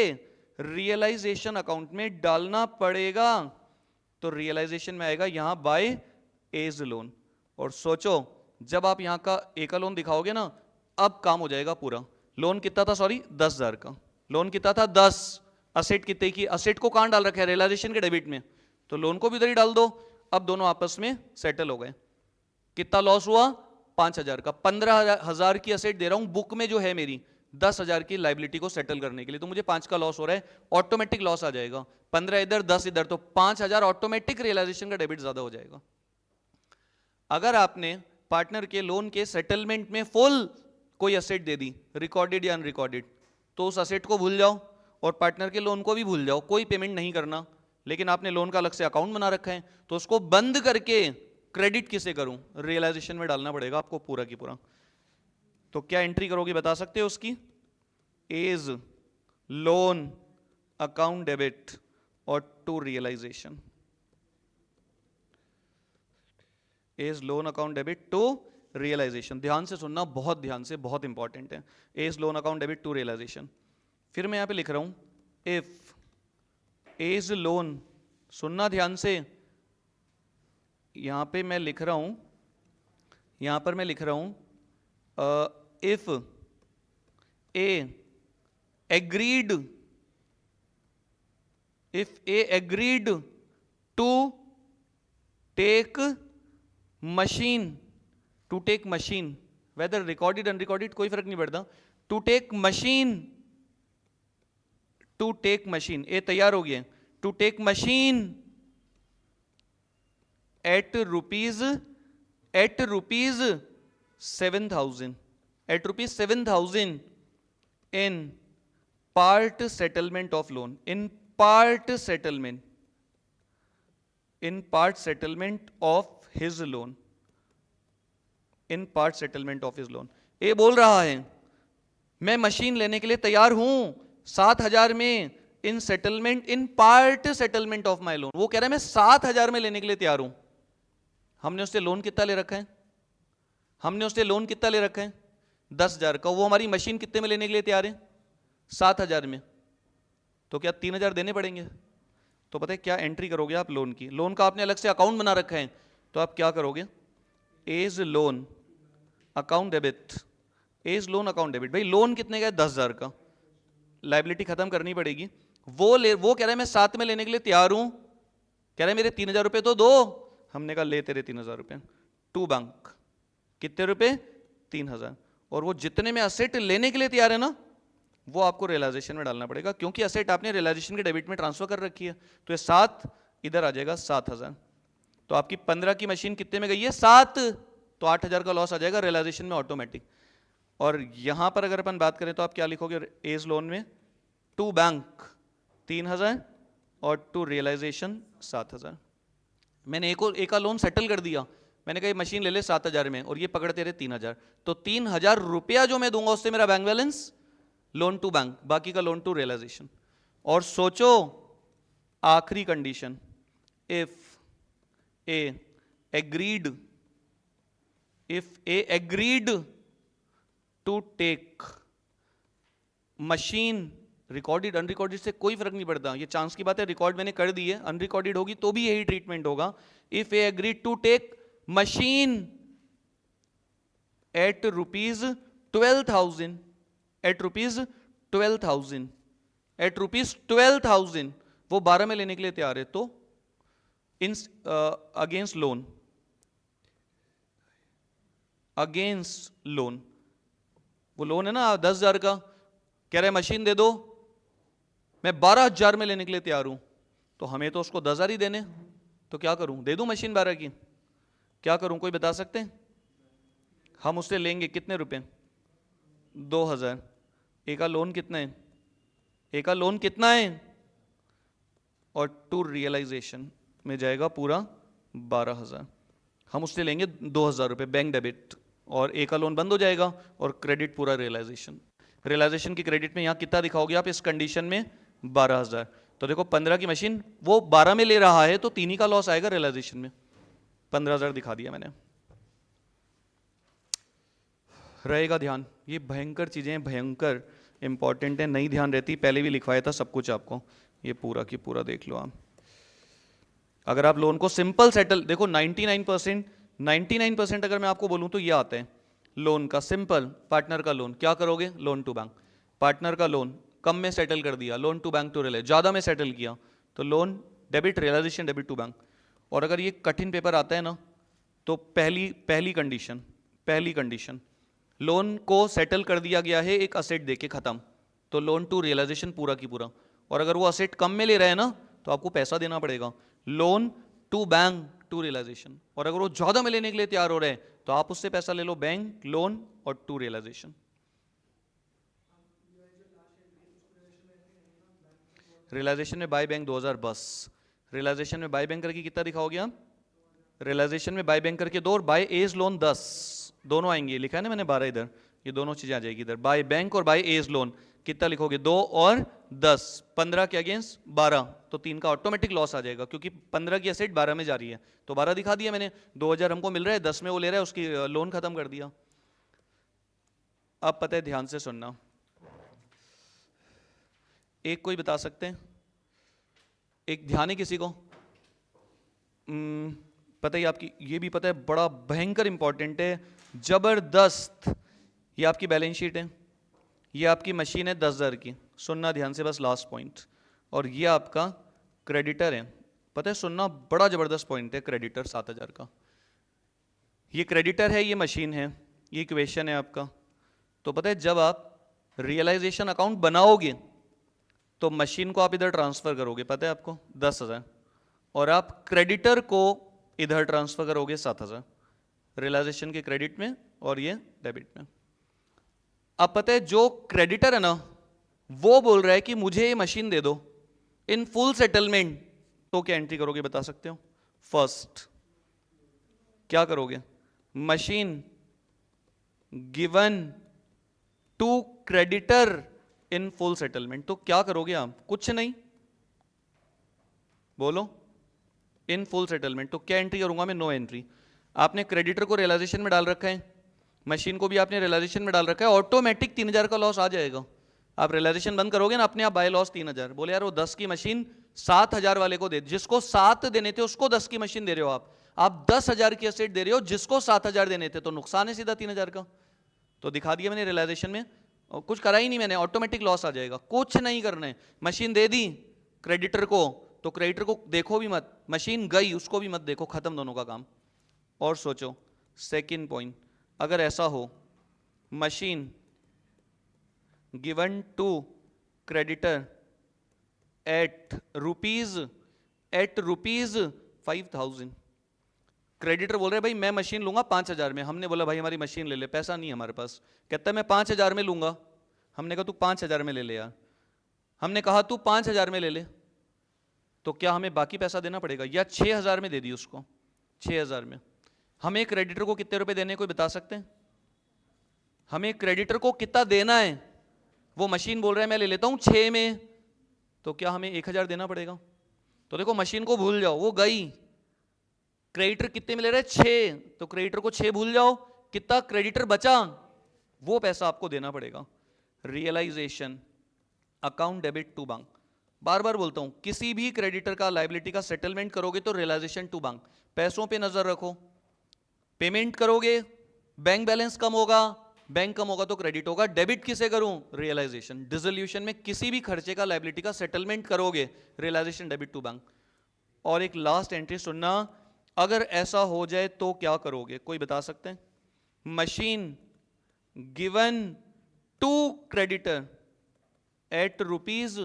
[SPEAKER 1] रियलाइजेशन अकाउंट में डालना पड़ेगा। तो रियलाइजेशन में आएगा यहां बाय एज लोन। और सोचो जब आप यहां का ए का लोन दिखाओगे ना, अब काम हो जाएगा पूरा। लोन कितना था? सॉरी 10,000 का लोन कितना था? 10। असेट कितने की? असेट को कहां डाल रखा है? रियलाइजेशन के डेबिट में, तो लोन को भी इधर ही डाल दो। अब दोनों आपस में सेटल हो गए। कितना लॉस हुआ? 5,000 का। 15,000 की असेट दे रहा हूं बुक में जो है मेरी, 10,000 की लाइबिलिटी को सेटल करने के लिए, तो मुझे 5 का लॉस हो रहा है, ऑटोमेटिक लॉस आ जाएगा। 15 इधर 10 इधर, तो 5,000 ऑटोमेटिक रियलाइजेशन का डेबिट ज्यादा हो जाएगा। अगर आपने पार्टनर के लोन के सेटलमेंट में फुल कोई असेट दे दी, रिकॉर्डेड या अनरिकॉर्डेड, तो उस असेट को भूल जाओ और पार्टनर के लोन को भी भूल जाओ, कोई पेमेंट नहीं करना। लेकिन आपने लोन का अलग से अकाउंट बना रखा है, तो उसको बंद करके क्रेडिट किसे करूं? रियलाइजेशन में डालना पड़ेगा आपको पूरा की पूरा। तो क्या एंट्री करोगे बता सकते हो उसकी? एज लोन अकाउंट डेबिट और to realisation. A's loan account debit to realisation. ध्यान से सुनना, बहुत ध्यान से, बहुत इंपॉर्टेंट है। A's loan account debit to realisation. फिर मैं यहां पे लिख रहा हूं इफ एज लोन, सुनना ध्यान से, यहां पे मैं लिख रहा हूं, यहां पर मैं लिख रहा हूं if A agreed, if A agreed to take machine, to take machine, whether recorded unrecorded कोई फर्क नहीं पड़ता, to take machine, to take machine, A तैयार हो गया, to take machine at rupees 7,000, at rupees 7,000 in part settlement of loan, in part settlement, in part settlement of his loan, in part settlement of his loan. A बोल रहा है मैं machine लेने के लिए तैयार हूं 7,000 में, in settlement, in part settlement of my loan. वो कह रहा है मैं 7,000 में लेने के लिए तैयार हूं। हमने उससे लोन कितना ले रखा है? हमने उससे लोन कितना ले रखा है? 10,000 का। वो हमारी मशीन कितने में लेने के लिए तैयार है? 7,000 में। तो क्या 3,000 देने पड़ेंगे? तो पता है क्या एंट्री करोगे आप लोन की? लोन का आपने अलग से अकाउंट बना रखा है, तो आप क्या करोगे? A's loan account debit, A's loan account debit. भाई लोन कितने का है? 10,000 का। लाइबिलिटी खत्म करनी पड़ेगी। वो कह रहा है मैं 7 में लेने के लिए तैयार हूं, कह रहा है मेरे 3,000 रुपए तो दो। हमने कहा ले तेरे 3,000 रुपए टू बैंक। कितने रुपए? 3,000। और वो जितने में असेट लेने के लिए तैयार है ना, वो आपको रियलाइजेशन में डालना पड़ेगा, क्योंकि असेट आपने रियलाइजेशन के डेबिट में ट्रांसफर कर रखी है। तो ये 7 इधर आ जाएगा, 7,000। तो आपकी 15 की मशीन कितने में गई है? 7। तो 8,000 का लॉस आ जाएगा रियलाइजेशन में ऑटोमेटिक। और यहां पर अगर अपन बात करें तो आप क्या लिखोगे एज लोन में? टू बैंक 3,000 और टू रियलाइजेशन 7,000। मैंने एक का लोन सेटल कर दिया, मैंने कहा ये मशीन ले ले 7,000 में और ये पकड़ते रहे 3,000। तो 3,000 रुपया जो मैं दूंगा उससे मेरा bank balance loan to bank, बाकी का लोन टू रियलाइजेशन। और सोचो आखिरी condition, if A agreed, if A agreed to take machine, recorded unrecorded से कोई फर्क नहीं पड़ता, ये चांस की बात है। रिकॉर्ड मैंने कर दी है, अनरिकॉर्डेड होगी तो भी यही ट्रीटमेंट होगा। If A agreed to take machine at rupees 12,000, at rupees 12,000, at rupees 12,000, वो 12 में लेने के लिए तैयार है, तो in against loan, against loan, वो लोन है ना 10,000 का, कह रहे मशीन दे दो, मैं 12,000 में लेने के लिए तैयार हूं, तो हमें तो उसको 10,000 ही देने, तो क्या करूं? दे दूं मशीन 12 की? क्या करूं, कोई बता सकते हैं? हम उससे लेंगे कितने रुपए? 2,000। एक का लोन कितना है? एक का लोन कितना है? और टू रियलाइजेशन में जाएगा पूरा 12,000। हम उससे लेंगे 2,000 रुपए बैंक डेबिट, और ए का लोन बंद हो जाएगा और क्रेडिट पूरा रियलाइजेशन। रियलाइजेशन की क्रेडिट में यहाँ कितना दिखाओगे आप इस कंडीशन में? 12,000। तो देखो 15 की मशीन वो 12 में ले रहा है तो 3 ही का लॉस आएगा रियलाइजेशन में। 15,000 दिखा दिया मैंने। रहेगा ध्यान, ये भयंकर चीजें भयंकर इंपॉर्टेंट है, नहीं ध्यान रहती। पहले भी लिखवाया था सब कुछ आपको, ये पूरा की पूरा देख लो आप। अगर आप लोन को सिंपल सेटल, देखो 99% अगर मैं आपको बोलूं तो ये आता है लोन का सिंपल। पार्टनर का लोन क्या करोगे? Loan to bank. पार्टनर का लोन कम में सेटल कर दिया, लोन टू बैंक टू रिले। ज़्यादा में सेटल किया तो loan debit realisation debit to bank. और अगर ये कठिन पेपर आता है ना तो पहली कंडीशन लोन को सेटल कर दिया गया है एक असेट देके खत्म, तो लोन टू रियलाइजेशन पूरा की पूरा। और अगर वो असेट कम में ले रहे हैं ना तो आपको पैसा देना पड़ेगा, loan to bank to realisation. और अगर वो ज्यादा में लेने के लिए तैयार हो रहे हैं तो आप उससे पैसा ले लो, बैंक लोन और टू रियलाइजेशन। रियलाइजेशन में बाय बैंक 2000 बस। रियलाइजेशन में बाय बैंक करके कितना दिखाओगे आप? रियलाइजेशन में बाय बैंक करके 2 और बाय एज लोन 10, दोनों आएंगे। लिखा है ना मैंने 12 इधर, ये दोनों चीजें आ जाएगी इधर। बाय बैंक और बाय एज लोन कितना लिखोगे? 2 और 10। 15 के अगेंस्ट 12 तो 3 का ऑटोमेटिक लॉस आ जाएगा, क्योंकि 15 की एसेट 12 में जा रही है तो 12 दिखा दिया मैंने। 2000 हमको मिल रहा है, 10 में वो ले रहा है, उसकी लोन खत्म कर दिया। अब पता है, ध्यान से सुनना, एक कोई बता सकते हैं? एक ध्यान है किसी को? पता ही आपकी, ये भी पता है बड़ा भयंकर इंपॉर्टेंट है, जबरदस्त। ये आपकी बैलेंस शीट है, ये आपकी मशीन है 10,000 की, सुनना ध्यान से बस लास्ट पॉइंट। और ये आपका क्रेडिटर है, पता है सुनना, बड़ा जबरदस्त पॉइंट है क्रेडिटर 7,000 का। ये क्रेडिटर है, ये मशीन है, ये इक्वेशन है आपका। तो पता है जब आप रियलाइजेशन अकाउंट बनाओगे तो मशीन को आप इधर ट्रांसफर करोगे, पता है आपको 10,000, और आप क्रेडिटर को इधर ट्रांसफर करोगे 7,000, रियलाइजेशन के क्रेडिट में और ये डेबिट में। अब पता है जो क्रेडिटर है ना वो बोल रहा है कि मुझे ये मशीन दे दो इन फुल सेटलमेंट, तो क्या एंट्री करोगे बता सकते हो? फर्स्ट क्या करोगे? Machine given to creditor in full settlement, तो क्या करोगे आप? कुछ नहीं, बोलो। इन फुल सेटलमेंट तो क्या एंट्री करूंगा मैं? No entry. आपने क्रेडिटर को रियलाइजेशन में डाल रखा है, मशीन को भी आपने रियलाइजेशन में डाल रखा है, ऑटोमेटिक 3,000 का लॉस आ जाएगा। आप रियलाइजेशन बंद करोगे ना, अपने आप बाय लॉस 3,000। बोले यार वो 10 की मशीन 7,000 वाले को दे, जिसको 7 देने थे उसको 10 की मशीन दे रहे हो आप 10,000 की एसेट दे रहे हो जिसको 7,000 देने थे, तो नुकसान है सीधा 3,000 का। तो दिखा दिया मैंने रियलाइजेशन में, और कुछ करा ही नहीं मैंने, ऑटोमेटिक लॉस आ जाएगा। कुछ नहीं करना है, मशीन दे दी क्रेडिटर को तो क्रेडिटर को देखो भी मत, मशीन गई उसको भी मत देखो, खत्म दोनों का काम। और सोचो सेकंड पॉइंट, अगर ऐसा हो machine given to creditor at rupees 5,000, creditor बोल रहे भाई मैं मशीन लूंगा 5,000 में, हमने बोला भाई हमारी मशीन ले ले, पैसा नहीं हमारे पास। कहता है मैं 5,000 में लूंगा, हमने कहा तू 5,000 में ले ले यार, हमने कहा तू 5,000 में ले ले, तो क्या हमें बाकी पैसा देना पड़ेगा? या 6,000 में दे दी उसको, 6,000 में। हमें क्रेडिटर को कितने रुपए देने, कोई बता सकते हैं? हमें क्रेडिटर को कितना देना है? वो मशीन बोल रहा है मैं ले लेता हूं 6 में, तो क्या हमें 1,000 देना पड़ेगा? तो देखो मशीन को भूल जाओ, वो गई। क्रेडिटर कितने में ले रहा है? 6, तो क्रेडिटर को 6 भूल जाओ, कितना क्रेडिटर बचा वो पैसा आपको देना पड़ेगा। Realisation account debit to bank, बार बार बोलता हूं, किसी भी क्रेडिटर का लायबिलिटी का सेटलमेंट करोगे तो रियलाइजेशन टू बैंक। पैसों पे नजर रखो, पेमेंट करोगे बैंक बैलेंस कम होगा, बैंक कम होगा तो क्रेडिट होगा। डेबिट किसे करूं? रियलाइजेशन। डिसोल्यूशन में किसी भी खर्चे का लायबिलिटी का सेटलमेंट करोगे, रियलाइजेशन डेबिट टू बैंक। और एक लास्ट एंट्री सुनना, अगर ऐसा हो जाए तो क्या करोगे, कोई बता सकते हैं? Machine given to creditor at rupees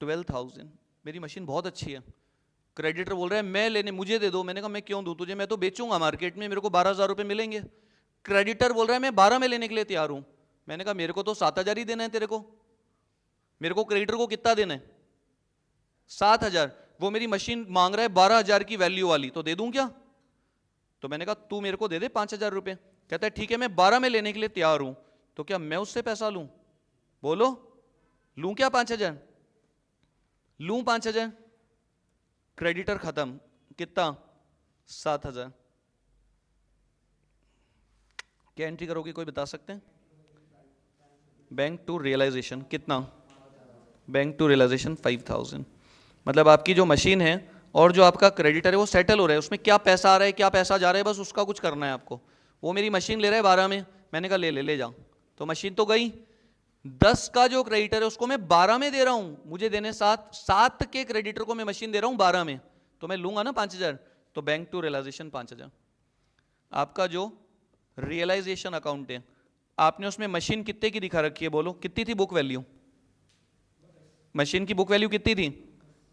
[SPEAKER 1] 12,000, मेरी मशीन बहुत अच्छी है, क्रेडिटर बोल रहा है मैं लेने, मुझे दे दो। मैंने कहा मैं क्यों दूं तुझे, मैं तो बेचूंगा मार्केट में, मेरे को 12,000 रुपए मिलेंगे। क्रेडिटर बोल रहा है मैं 12 में लेने के लिए तैयार हूं। मैंने कहा मेरे को तो 7,000 ही देना है तेरे को, मेरे को क्रेडिटर को कितना देना है? 7,000। वो मेरी मशीन मांग रहा है 12,000 की वैल्यू वाली, तो दे दूं क्या? तो मैंने कहा तू मेरे को दे दे 5,000 रुपये। कहता है ठीक है, मैं 12 में लेने के लिए तैयार हूं। तो क्या मैं उससे पैसा लूं? बोलो, लूं क्या 5,000? लूं 5,000? क्रेडिटर खत्म, कितना? 7,000। क्या एंट्री करोगे, कोई बता सकते हैं? बैंक टू रियलाइजेशन कितना? Bank to realisation 5,000। मतलब आपकी जो मशीन है और जो आपका क्रेडिटर है वो सेटल हो रहा है, उसमें क्या पैसा आ रहा है क्या पैसा जा रहा है, बस उसका कुछ करना है आपको। वो मेरी मशीन ले रहा है 12 में, मैंने कहा ले जा, तो मशीन तो गई। 10 का जो क्रेडिटर है उसको मैं 12 में दे रहा हूं, मुझे देने 7 के क्रेडिटर को मैं मशीन दे रहा हूं 12 में, तो मैं लूंगा ना 5,000। तो बैंक टू रियलाइजेशन 5,000। आपका जो रियलाइजेशन अकाउंट है, आपने उसमें मशीन कितने की दिखा रखी है, बोलो कितनी थी बुक वैल्यू? मशीन की बुक वैल्यू कितनी थी?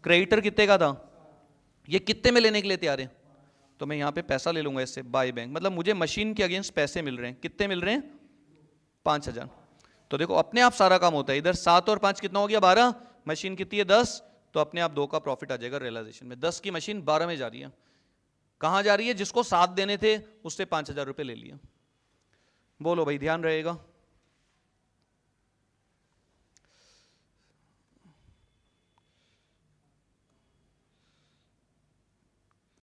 [SPEAKER 1] क्रेडिटर कितने का था? ये कितने में लेने के लिए तैयार है? तो मैं यहां पे पैसा ले लूंगा इससे, बाय बैंक, मतलब मुझे मशीन के अगेंस्ट पैसे मिल रहे हैं। कितने मिल रहे हैं? 5,000। तो देखो अपने आप सारा काम होता है। इधर 7 और 5 कितना हो गया? 12। मशीन कितनी है? 10। तो अपने आप 2 का प्रॉफिट आ जाएगा रियलाइजेशन में। 10 की मशीन 12 में जा रही है। कहां जा रही है? जिसको 7 देने थे उससे 5,000 रुपये ले लिया। बोलो भाई, ध्यान रहेगा?